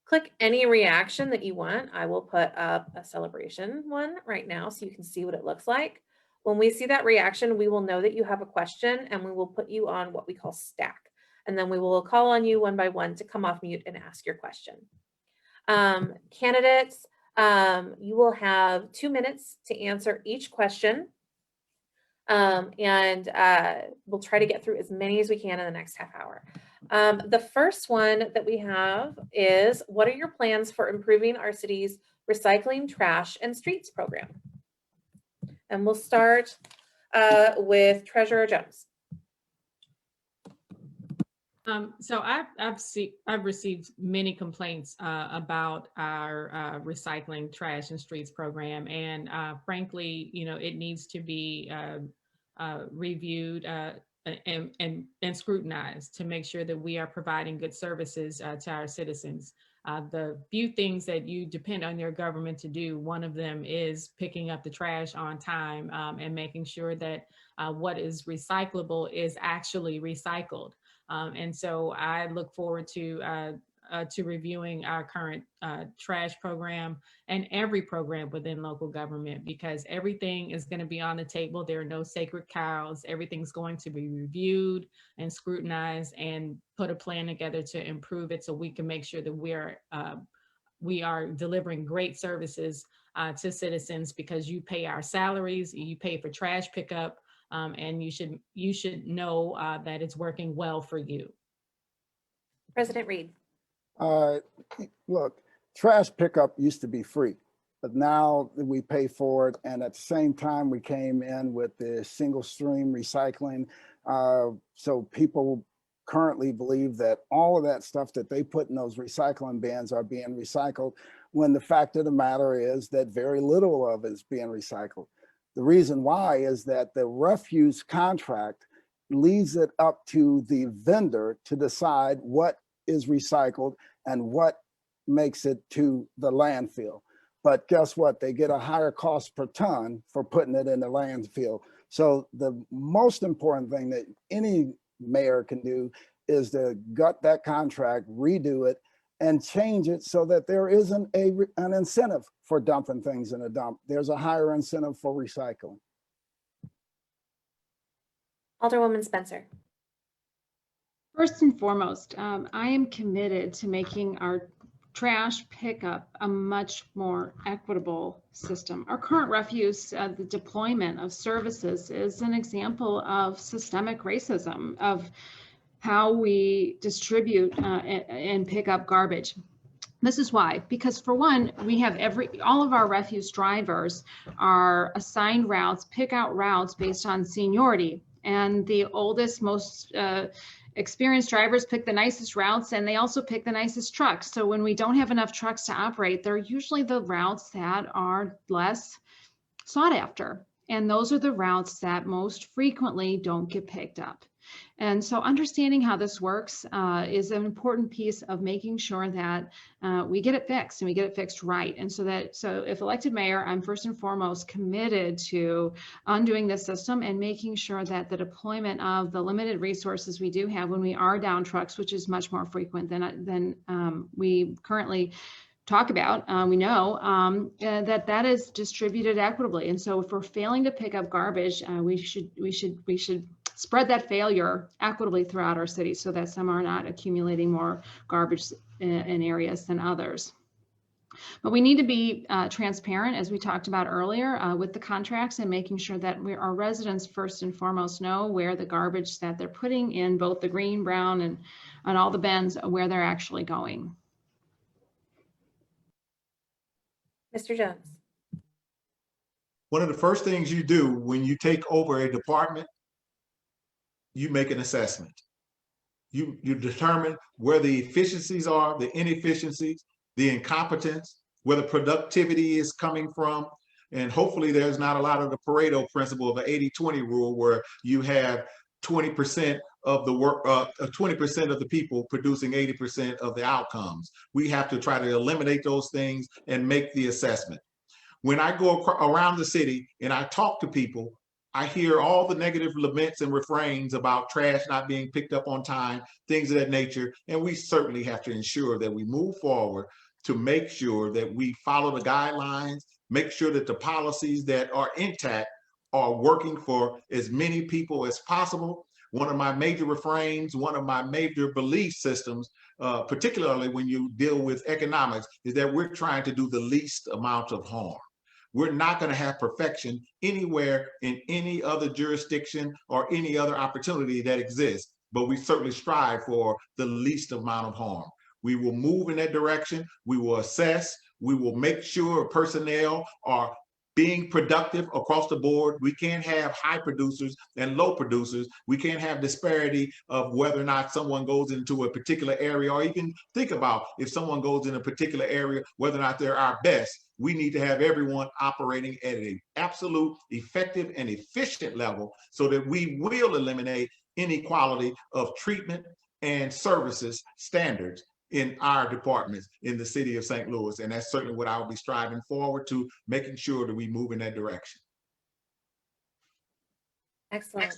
Click any reaction that you want. I will put up a celebration one right now so you can see what it looks like. When we see that reaction, we will know that you have a question and we will put you on what we call stack. And then we will call on you one by one to come off mute and ask your question. Candidates, you will have 2 minutes to answer each question. We'll try to get through as many as we can in the next half hour. The first one that we have is, what are your plans for improving our city's recycling, trash, and streets program? And we'll start with Treasurer Jones.
So I've received many complaints about our recycling, trash, and streets program, and frankly, it needs to be reviewed and scrutinized to make sure that we are providing good services to our citizens. The few things that you depend on your government to do, one of them is picking up the trash on time and making sure that what is recyclable is actually recycled. And so I look forward to reviewing our current trash program and every program within local government, because everything is going to be on the table. There are no sacred cows. Everything's going to be reviewed and scrutinized and put a plan together to improve it so we can make sure that we are delivering great services to citizens, because you pay our salaries, you pay for trash pickup, and you should know that it's working well for you.
President Reed.
Look, trash pickup used to be free, but now we pay for it. And at the same time, we came in with the single stream recycling. So people currently believe that all of that stuff that they put in those recycling bins are being recycled, when the fact of the matter is that very little of it is being recycled. The reason why is that the refuse contract leaves it up to the vendor to decide what is recycled and what makes it to the landfill. But guess what? They get a higher cost per ton for putting it in the landfill. So the most important thing that any mayor can do is to gut that contract, redo it, and change it so that there isn't an incentive for dumping things in a dump. There's a higher incentive for recycling.
Alderwoman Spencer.
First and foremost, I am committed to making our trash pickup a much more equitable system. Our current refuse, the deployment of services, is an example of systemic racism, of how we distribute and pick up garbage. This is why, because for one, we have all of our refuse drivers are assigned routes, pick out routes based on seniority. And the oldest, most experienced drivers pick the nicest routes, and they also pick the nicest trucks. So when we don't have enough trucks to operate, they're usually the routes that are less sought after. And those are the routes that most frequently don't get picked up. And so understanding how this works is an important piece of making sure that we get it fixed, and we get it fixed right. And so if elected mayor, I'm first and foremost committed to undoing this system and making sure that the deployment of the limited resources we do have when we are down trucks, which is much more frequent than we currently talk about, we know that is distributed equitably. And so if we're failing to pick up garbage, we should spread that failure equitably throughout our city so that some are not accumulating more garbage in areas than others. But we need to be transparent, as we talked about earlier, with the contracts, and making sure that our residents first and foremost know where the garbage that they're putting in both the green, brown, and all the bins, where they're actually going.
Mr. Jones.
One of the first things you do when you take over a department, you make an assessment. You determine where the efficiencies are, the inefficiencies, the incompetence, where the productivity is coming from. And hopefully there's not a lot of the Pareto principle of the 80-20 rule, where you have 20% of the work, 20% of the people producing 80% of the outcomes. We have to try to eliminate those things and make the assessment. When I go around the city and I talk to people, I hear all the negative laments and refrains about trash not being picked up on time, things of that nature. And we certainly have to ensure that we move forward to make sure that we follow the guidelines, make sure that the policies that are intact are working for as many people as possible. One of my major refrains, one of my major belief systems, particularly when you deal with economics, is that we're trying to do the least amount of harm. We're not going to have perfection anywhere in any other jurisdiction or any other opportunity that exists, but we certainly strive for the least amount of harm. We will move in that direction. We will assess. We will make sure personnel are being productive across the board. We can't have high producers and low producers. We can't have disparity of whether or not someone goes into a particular area, or even think about if someone goes in a particular area, whether or not they're our best. We need to have everyone operating at an absolute effective and efficient level so that we will eliminate inequality of treatment and services standards in our departments in the city of St. Louis. And that's certainly what I'll be striving forward to, making sure that we move in that direction.
Excellent.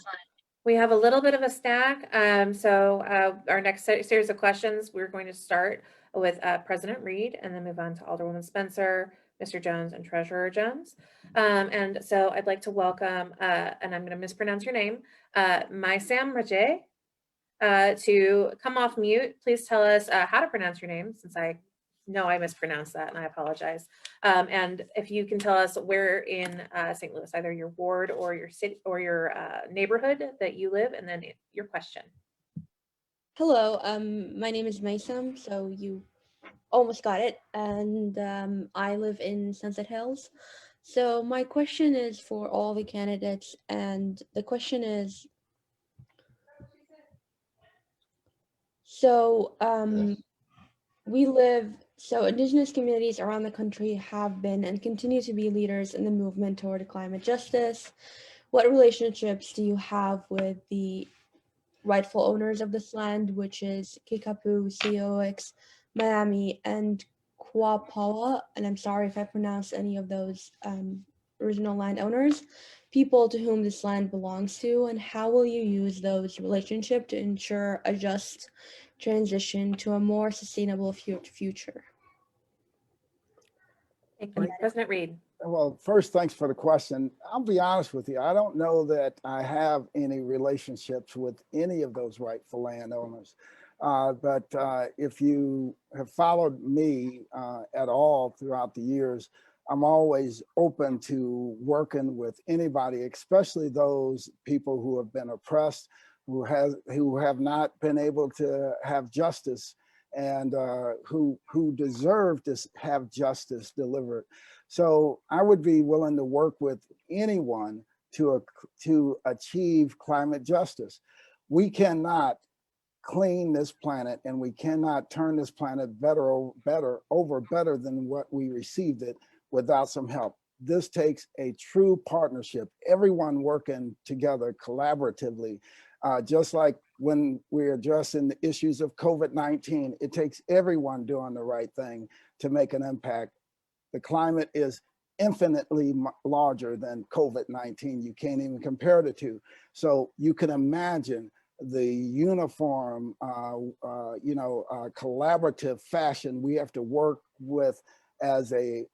We have a little bit of a stack. Our next series of questions, we're going to start with President Reed and then move on to Alderwoman Spencer, Mr. Jones, and Treasurer Jones. And so I'd like to welcome, and I'm going to mispronounce your name, Maysam Raje, to come off mute. Please tell us how to pronounce your name, since I know I mispronounced that and I apologize. And if you can tell us where in St. Louis, either your ward or your city or your neighborhood that you live, and then your question.
Hello, my name is Maysam, so you almost got it, and I live in Sunset Hills. So my question is for all the candidates, and the question is, Indigenous communities around the country have been and continue to be leaders in the movement toward climate justice. What relationships do you have with the rightful owners of this land, which is Kickapoo, Sioux, Miami, and Quapawa? And I'm sorry if I pronounce any of those original landowners, people to whom this land belongs to, and how will you use those relationships to ensure a just transition to a more sustainable future?
Thank you. President Reed.
Well, first, thanks for the question. I'll be honest with you. I don't know that I have any relationships with any of those rightful landowners. But if you have followed me at all throughout the years, I'm always open to working with anybody, especially those people who have been oppressed, who have not been able to have justice, and who deserve to have justice delivered. So I would be willing to work with anyone to achieve climate justice. We cannot clean this planet, and we cannot turn this planet better than what we received it without some help. This takes a true partnership, everyone working together collaboratively. Just like when we're addressing the issues of COVID-19, it takes everyone doing the right thing to make an impact. The climate is infinitely larger than COVID-19. You can't even compare the two. So you can imagine the uniform, collaborative fashion we have to work with as a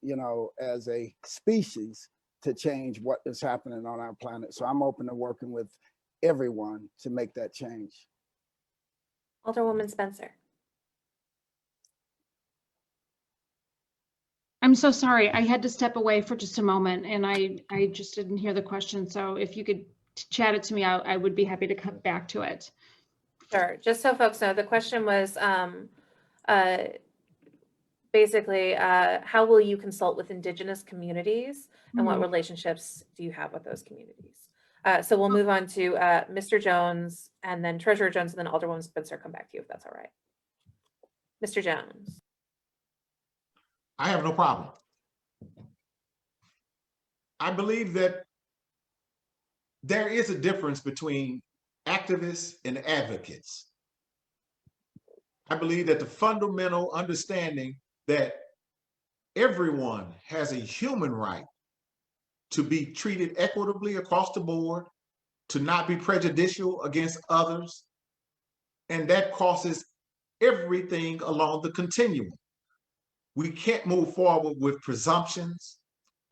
species to change what is happening on our planet. So I'm open to working with everyone to make that change.
Alderwoman Spencer.
I'm so sorry. I had to step away for just a moment, and I just didn't hear the question. So if you could chat it to me, I would be happy to come back to it.
Sure. Just so folks know, the question was basically, how will you consult with Indigenous communities, and what relationships do you have with those communities? So we'll move on to Mr. Jones, and then Treasurer Jones, and then Alderwoman Spencer. Come back to you if that's all right. Mr. Jones.
I have no problem. I believe that there is a difference between activists and advocates. I believe that the fundamental understanding that everyone has a human right to be treated equitably across the board, to not be prejudicial against others, and that crosses everything along the continuum. We can't move forward with presumptions,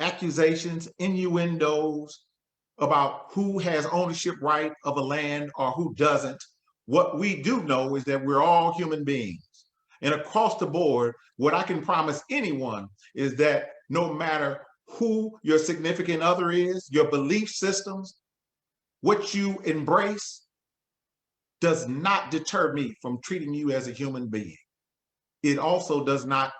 accusations, innuendos about who has ownership right of a land or who doesn't. What we do know is that we're all human beings. And across the board, what I can promise anyone is that no matter who your significant other is, your belief systems, what you embrace, does not deter me from treating you as a human being. It also does not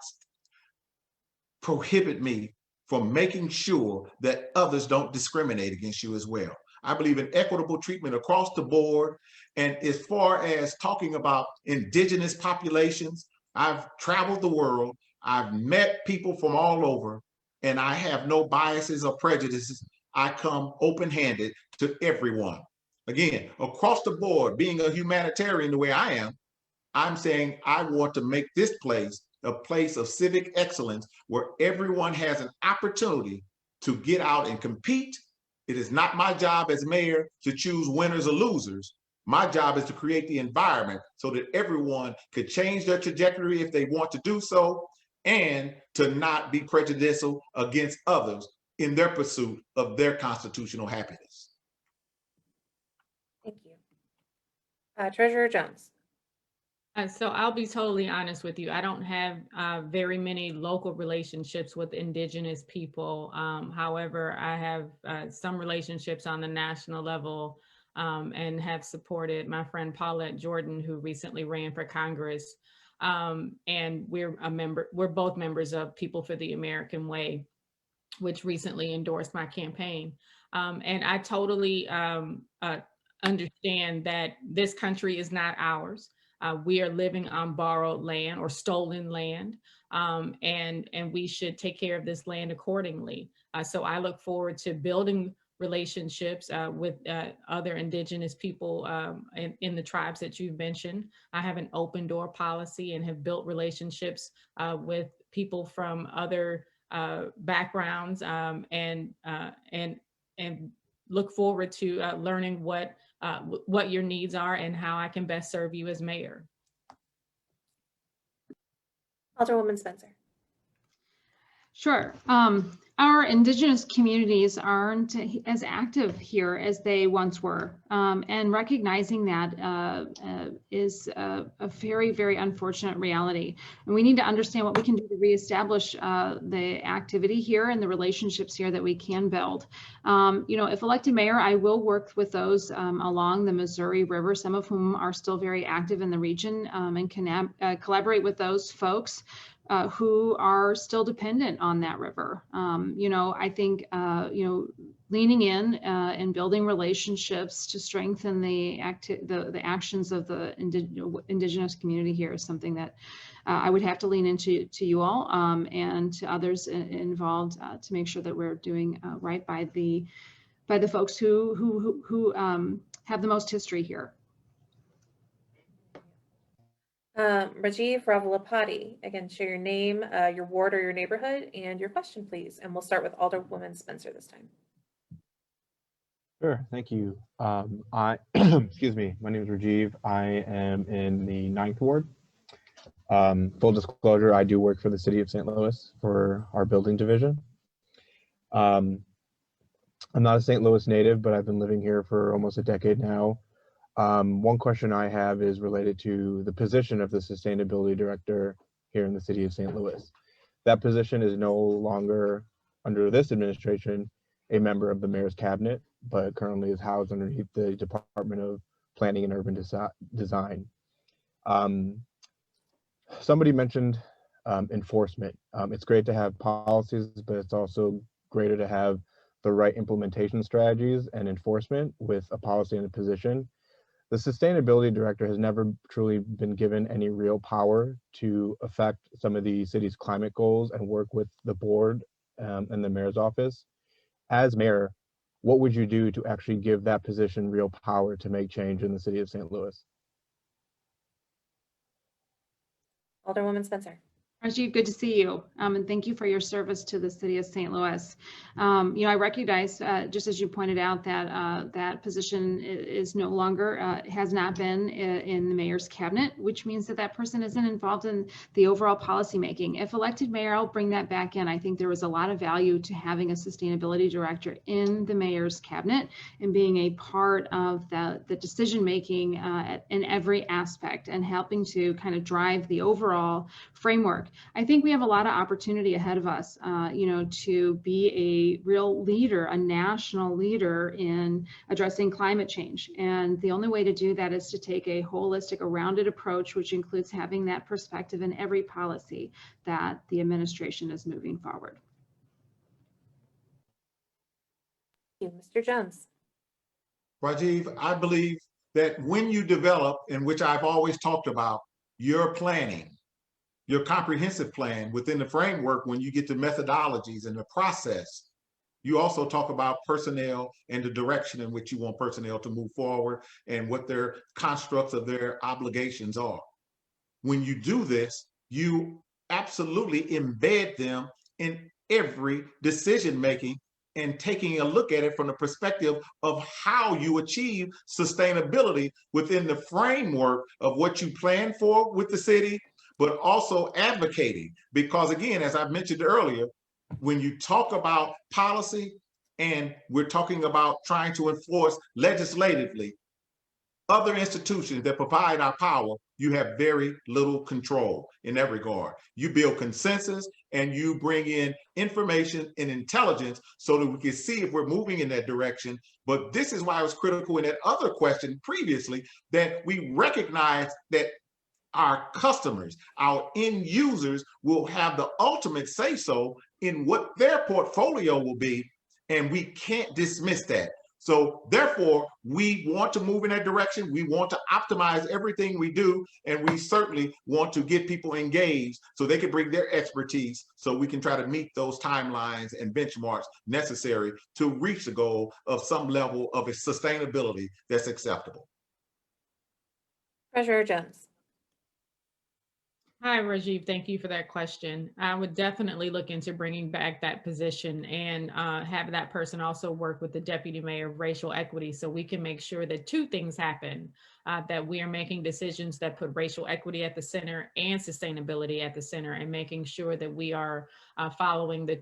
prohibit me from making sure that others don't discriminate against you as well. I believe in equitable treatment across the board. And as far as talking about indigenous populations, I've traveled the world, I've met people from all over, and I have no biases or prejudices. I come open-handed to everyone. Again, across the board, being a humanitarian the way I am, I'm saying I want to make this place a place of civic excellence where everyone has an opportunity to get out and compete. It is not my job as mayor to choose winners or losers. My job is to create the environment so that everyone could change their trajectory if they want to do so, and to not be prejudicial against others in their pursuit of their constitutional happiness.
Thank you. Treasurer Jones.
So I'll be totally honest with you. I don't have very many local relationships with Indigenous people. However, I have some relationships on the national level, and have supported my friend Paulette Jordan, who recently ran for Congress. And we're both members of People for the American Way, which recently endorsed my campaign. And I totally understand that this country is not ours. We are living on borrowed land or stolen land, and we should take care of this land accordingly. So I look forward to building relationships with other Indigenous people in the tribes that you've mentioned. I have an open door policy and have built relationships with people from other backgrounds, and look forward to learning what your needs are and how I can best serve you as mayor.
Alderwoman Spencer.
Sure. Our Indigenous communities aren't as active here as they once were, and recognizing that is a very, very unfortunate reality. And we need to understand what we can do to reestablish the activity here and the relationships here that we can build. If elected mayor, I will work with those along the Missouri River, some of whom are still very active in the region, and can collaborate with those folks who are still dependent on that river. I think, leaning in and building relationships to strengthen the actions of the Indigenous community here is something that I would have to lean into you all and to others involved to make sure that we're doing right by the folks who have the most history here.
Rajiv Ravalapati, again, share your name, your ward or your neighborhood, and your question, please. And we'll start with Alderwoman Spencer this time.
Sure, thank you. Excuse me, my name is Rajiv. I am in the 9th Ward. Full disclosure, I do work for the city of St. Louis for our building division. I'm not a St. Louis native, but I've been living here for almost a decade now. One question I have is related to the position of the sustainability director here in the city of St. Louis. That position is no longer under this administration a member of the mayor's cabinet, but currently is housed underneath the Department of Planning and Urban Design. Somebody mentioned enforcement. It's great to have policies, but it's also greater to have the right implementation strategies and enforcement with a policy and a position. The sustainability director has never truly been given any real power to affect some of the city's climate goals and work with the board and the mayor's office. As mayor, what would you do to actually give that position real power to make change in the city of St. Louis?
Alderwoman Spencer.
Rajiv, good to see you, and thank you for your service to the city of St. Louis. I recognize, just as you pointed out, that that position is no longer, has not been in the mayor's cabinet, which means that that person isn't involved in the overall policy making. If elected mayor, I'll bring that back in. I think there was a lot of value to having a sustainability director in the mayor's cabinet and being a part of the decision making in every aspect and helping to kind of drive the overall framework. I think we have a lot of opportunity ahead of us, to be a real leader, a national leader in addressing climate change. And the only way to do that is to take a holistic, a rounded approach, which includes having that perspective in every policy that the administration is moving forward.
Thank you. Mr. Jones.
Rajiv, I believe that when you develop, and which I've always talked about, your planning, your comprehensive plan within the framework, when you get to methodologies and the process, you also talk about personnel and the direction in which you want personnel to move forward and what their constructs of their obligations are. When you do this, you absolutely embed them in every decision-making and taking a look at it from the perspective of how you achieve sustainability within the framework of what you plan for with the city, but also advocating. Because again, as I mentioned earlier, when you talk about policy and we're talking about trying to enforce legislatively, other institutions that provide our power, you have very little control in that regard. You build consensus and you bring in information and intelligence so that we can see if we're moving in that direction. But this is why it was critical in that other question previously, that we recognize that our customers, our end users will have the ultimate say so in what their portfolio will be, and we can't dismiss that. So therefore, we want to move in that direction. We want to optimize everything we do, and we certainly want to get people engaged so they can bring their expertise so we can try to meet those timelines and benchmarks necessary to reach the goal of some level of sustainability that's acceptable.
Treasurer Jones.
Hi, Rajiv. Thank you for that question. I would definitely look into bringing back that position and have that person also work with the deputy mayor of racial equity so we can make sure that two things happen, that we are making decisions that put racial equity at the center and sustainability at the center, and making sure that we are following the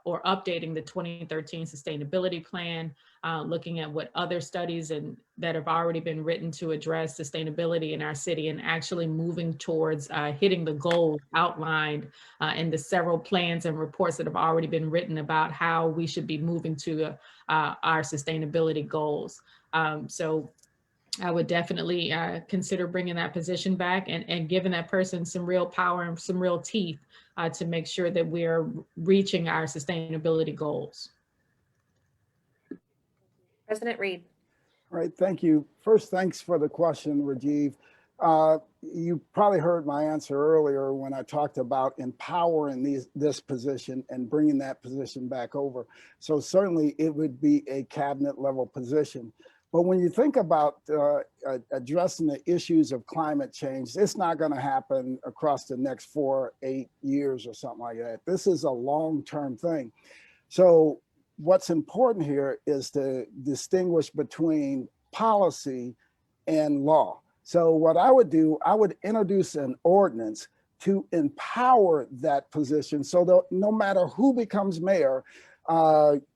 or updating the 2013 sustainability plan, looking at what other studies that have already been written to address sustainability in our city, and actually moving towards hitting the goals outlined in the several plans and reports that have already been written about how we should be moving to our sustainability goals. So I would definitely consider bringing that position back and giving that person some real power and some real teeth to make sure that we're reaching our sustainability goals.
President Reed.
All right, thank you. First, thanks for the question, Rajiv. You probably heard my answer earlier when I talked about empowering this position and bringing that position back over. So certainly it would be a cabinet level position. But when you think about addressing the issues of climate change, it's not going to happen across the next 4-8 years or something like that. This is a long-term thing. So what's important here is to distinguish between policy and law. So what I would do, I would introduce an ordinance to empower that position so that no matter who becomes mayor,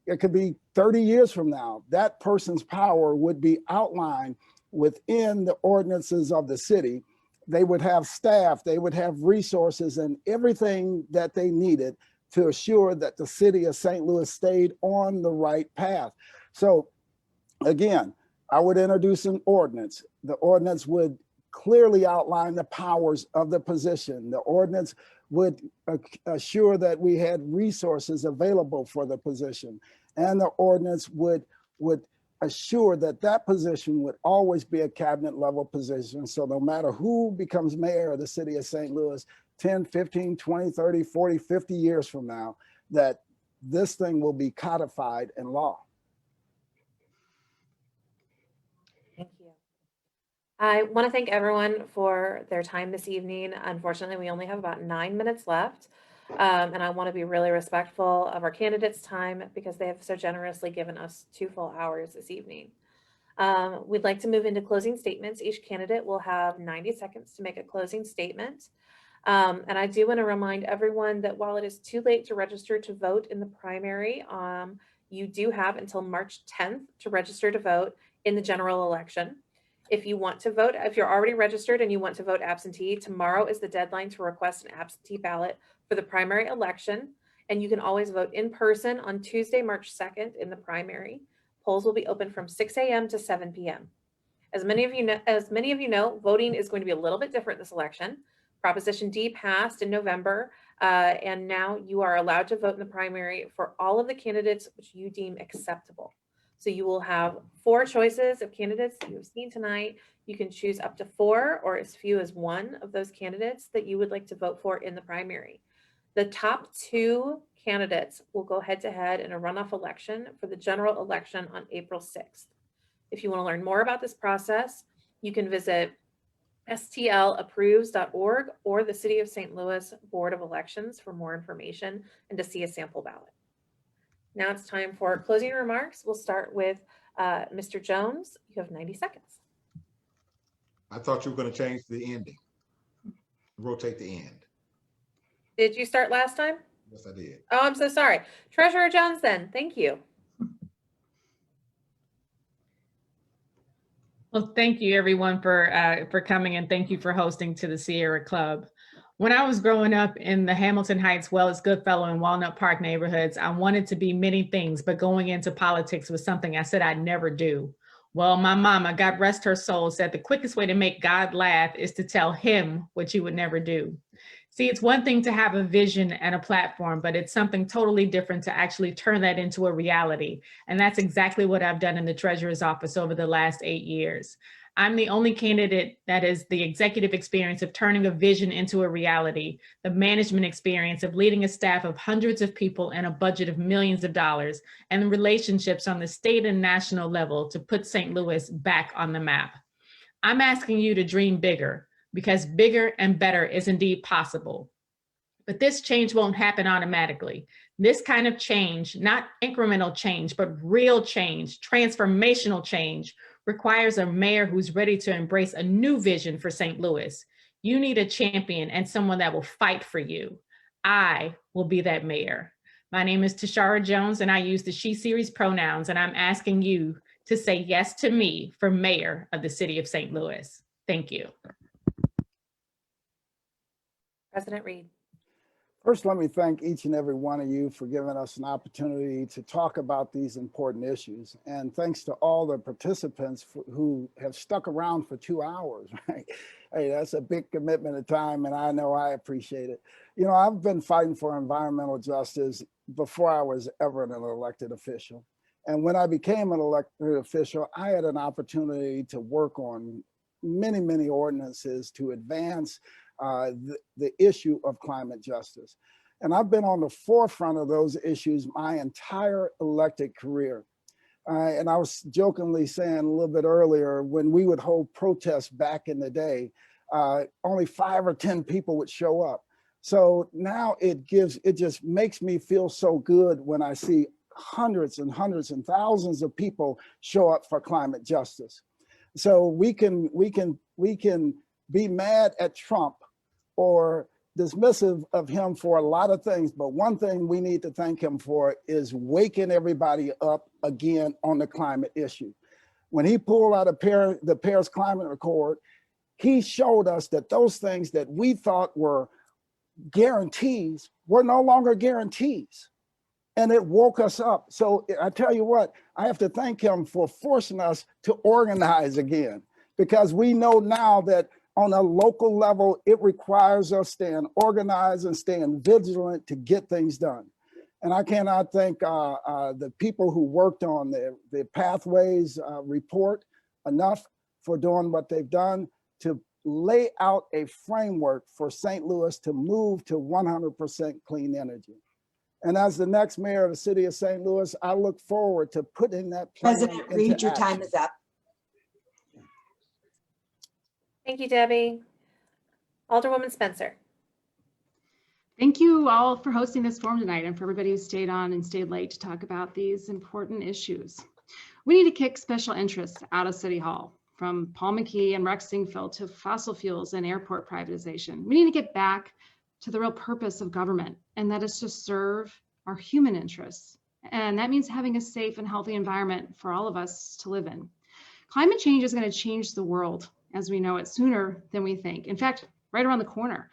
it could be 30 years from now, that person's power would be outlined within the ordinances of the city. They would have staff, they would have resources and everything that they needed to assure that the city of St. Louis stayed on the right path. So again, I would introduce an ordinance. The ordinance would clearly outline the powers of the position. The ordinance would assure that we had resources available for the position. And the ordinance would assure that that position would always be a cabinet level position. So no matter who becomes mayor of the city of St. Louis, 10, 15, 20, 30, 40, 50 years from now, that this thing will be codified in law.
Thank you. I want to thank everyone for their time this evening. Unfortunately, we only have about 9 minutes left. And I want to be really respectful of our candidates' time because they have so generously given us 2 full hours this evening. We'd like to move into closing statements. Each candidate will have 90 seconds to make a closing statement. And I do want to remind everyone that while it is too late to register to vote in the primary, you do have until March 10th to register to vote in the general election. If you want to vote, if you're already registered and you want to vote absentee, tomorrow is the deadline to request an absentee ballot for the primary election. And you can always vote in person on Tuesday, March 2nd in the primary. Polls will be open from 6 a.m. to 7 p.m. As many of you know, voting is going to be a little bit different this election. Proposition D passed in November, and now you are allowed to vote in the primary for all of the candidates which you deem acceptable. So you will have 4 choices of candidates that you've seen tonight. You can choose up to 4 or as few as 1 of those candidates that you would like to vote for in the primary. The top 2 candidates will go head to head in a runoff election for the general election on April 6th. If you want to learn more about this process, you can visit stlapproves.org or the City of St. Louis Board of Elections for more information and to see a sample ballot. Now it's time for closing remarks. We'll start with Mr. Jones. You have 90 seconds.
I thought you were going to change the ending, rotate the end.
Did you start last time?
Yes, I did.
Oh, I'm so sorry. Treasurer Jones then, thank you.
Well, thank you everyone for coming, and thank you for hosting to the Sierra Club. When I was growing up in the Hamilton Heights, Wells, Goodfellow, and Walnut Park neighborhoods, I wanted to be many things, but going into politics was something I said I'd never do. Well, my mama, God rest her soul, said the quickest way to make God laugh is to tell him what you would never do. See, it's one thing to have a vision and a platform, but it's something totally different to actually turn that into a reality. And that's exactly what I've done in the treasurer's office over the last 8 years. I'm the only candidate that has the executive experience of turning a vision into a reality, the management experience of leading a staff of hundreds of people and a budget of millions of dollars, and the relationships on the state and national level to put St. Louis back on the map. I'm asking you to dream bigger, because bigger and better is indeed possible. But this change won't happen automatically. This kind of change, not incremental change, but real change, transformational change, requires a mayor who's ready to embrace a new vision for St. Louis. You need a champion and someone that will fight for you. I will be that mayor. My name is Tashara Jones, and I use the she series pronouns, and I'm asking you to say yes to me for mayor of the city of St. Louis. Thank you.
President Reed.
First, let me thank each and every one of you for giving us an opportunity to talk about these important issues. And thanks to all the participants who have stuck around for 2 hours, right? Hey, that's a big commitment of time, and I know I appreciate it. You know, I've been fighting for environmental justice before I was ever an elected official. And when I became an elected official, I had an opportunity to work on many, many ordinances to advance the issue of climate justice. And I've been on the forefront of those issues my entire elected career. And I was jokingly saying a little bit earlier, when we would hold protests back in the day, only 5 or 10 people would show up. So now it just makes me feel so good when I see hundreds and hundreds and thousands of people show up for climate justice. So we can be mad at Trump or dismissive of him for a lot of things, but one thing we need to thank him for is waking everybody up again on the climate issue. When he pulled out the Paris Climate Accord, he showed us that those things that we thought were guarantees were no longer guarantees. And it woke us up. So I tell you what, I have to thank him for forcing us to organize again, because we know now that on a local level, it requires us staying organized and staying vigilant to get things done. And I cannot thank the people who worked on the Pathways report enough for doing what they've done to lay out a framework for St. Louis to move to 100% clean energy. And as the next mayor of the city of St. Louis, I look forward to putting that plan
President
into
Reed, your
action.
time is up.
Thank you, Debbie. Alderwoman Spencer.
Thank you all for hosting this forum tonight and for everybody who stayed on and stayed late to talk about these important issues. We need to kick special interests out of City Hall, from Paul McKee and Rex Singfield to fossil fuels and airport privatization. We need to get back to the real purpose of government, and that is to serve our human interests. And that means having a safe and healthy environment for all of us to live in. Climate change is going to change the world as we know it sooner than we think. In fact, right around the corner.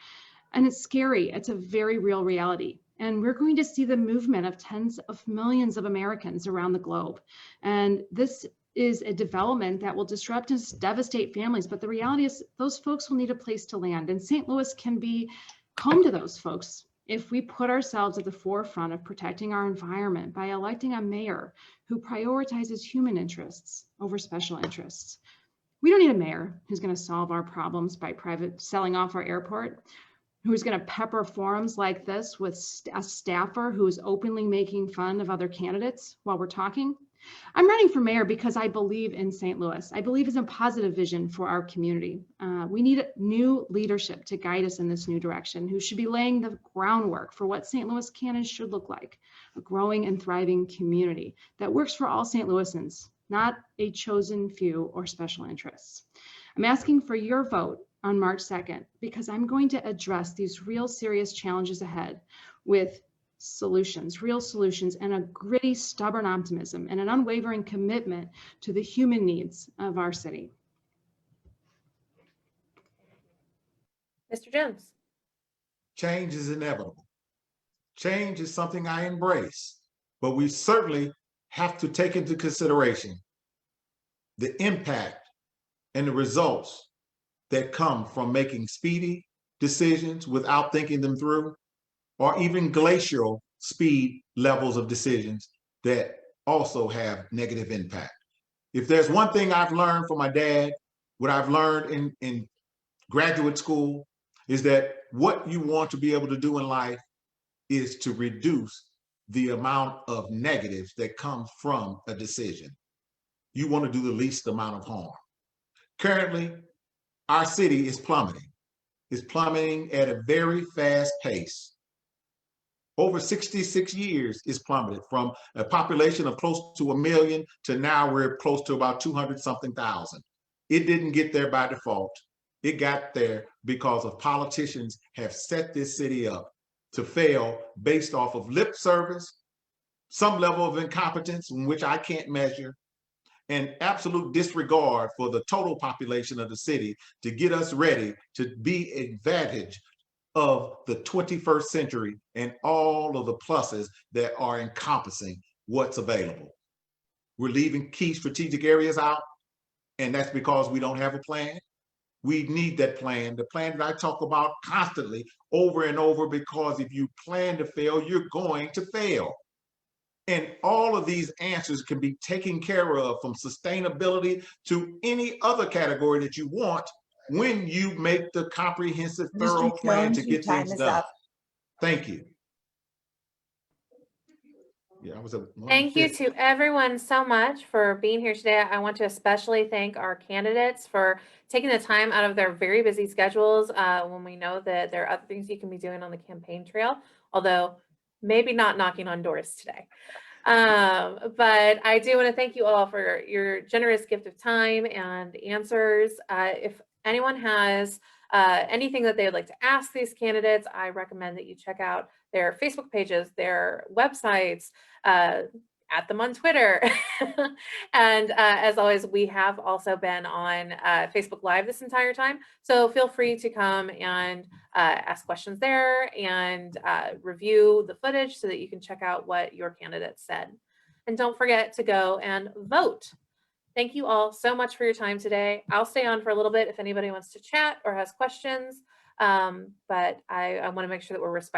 And it's scary. It's a very real reality. And we're going to see the movement of tens of millions of Americans around the globe. And this is a development that will disrupt and devastate families. But the reality is those folks will need a place to land. And St. Louis can be home to those folks if we put ourselves at the forefront of protecting our environment by electing a mayor who prioritizes human interests over special interests. We don't need a mayor who's going to solve our problems by selling off our airport, who's going to pepper forums like this with a staffer who's openly making fun of other candidates while we're talking. I'm running for mayor because I believe in St. Louis. I believe in a positive vision for our community. We need new leadership to guide us in this new direction, who should be laying the groundwork for what St. Louis can and should look like, a growing and thriving community that works for all St. Louisans, not a chosen few or special interests. I'm asking for your vote on March 2nd, because I'm going to address these real serious challenges ahead with solutions, real solutions, and a gritty, stubborn optimism and an unwavering commitment to the human needs of our city.
Mr. Jones.
Change is inevitable. Change is something I embrace, but we certainly have to take into consideration the impact and the results that come from making speedy decisions without thinking them through, or even glacial speed levels of decisions that also have negative impact. If there's one thing I've learned from my dad, what I've learned in graduate school, is that what you want to be able to do in life is to reduce the amount of negatives that come from a decision. You want to do the least amount of harm. Currently, our city is plummeting. It's plummeting at a very fast pace. Over 66 years is plummeted from a population of close to 1 million to now we're close to about 200-something thousand. It didn't get there by default. It got there because of politicians have set this city up to fail based off of lip service, some level of incompetence, in which I can't measure, and absolute disregard for the total population of the city to get us ready to be advantage of the 21st century and all of the pluses that are encompassing what's available. We're leaving key strategic areas out, and that's because we don't have a plan. We need that plan, the plan that I talk about constantly over and over, because if you plan to fail, you're going to fail. And all of these answers can be taken care of, from sustainability to any other category that you want, when you make the comprehensive, thorough plan to get things done. Thank you. Yeah,
Thank you to everyone so much for being here today. I want to especially thank our candidates for taking the time out of their very busy schedules when we know that there are other things you can be doing on the campaign trail, although maybe not knocking on doors today. But I do want to thank you all for your generous gift of time and answers. If anyone has anything that they would like to ask these candidates, I recommend that you check out their Facebook pages, their websites, at them on Twitter. And as always, we have also been on Facebook Live this entire time. So feel free to come and ask questions there and review the footage so that you can check out what your candidate said. And don't forget to go and vote. Thank you all so much for your time today. I'll stay on for a little bit if anybody wants to chat or has questions, but I want to make sure that we're respectful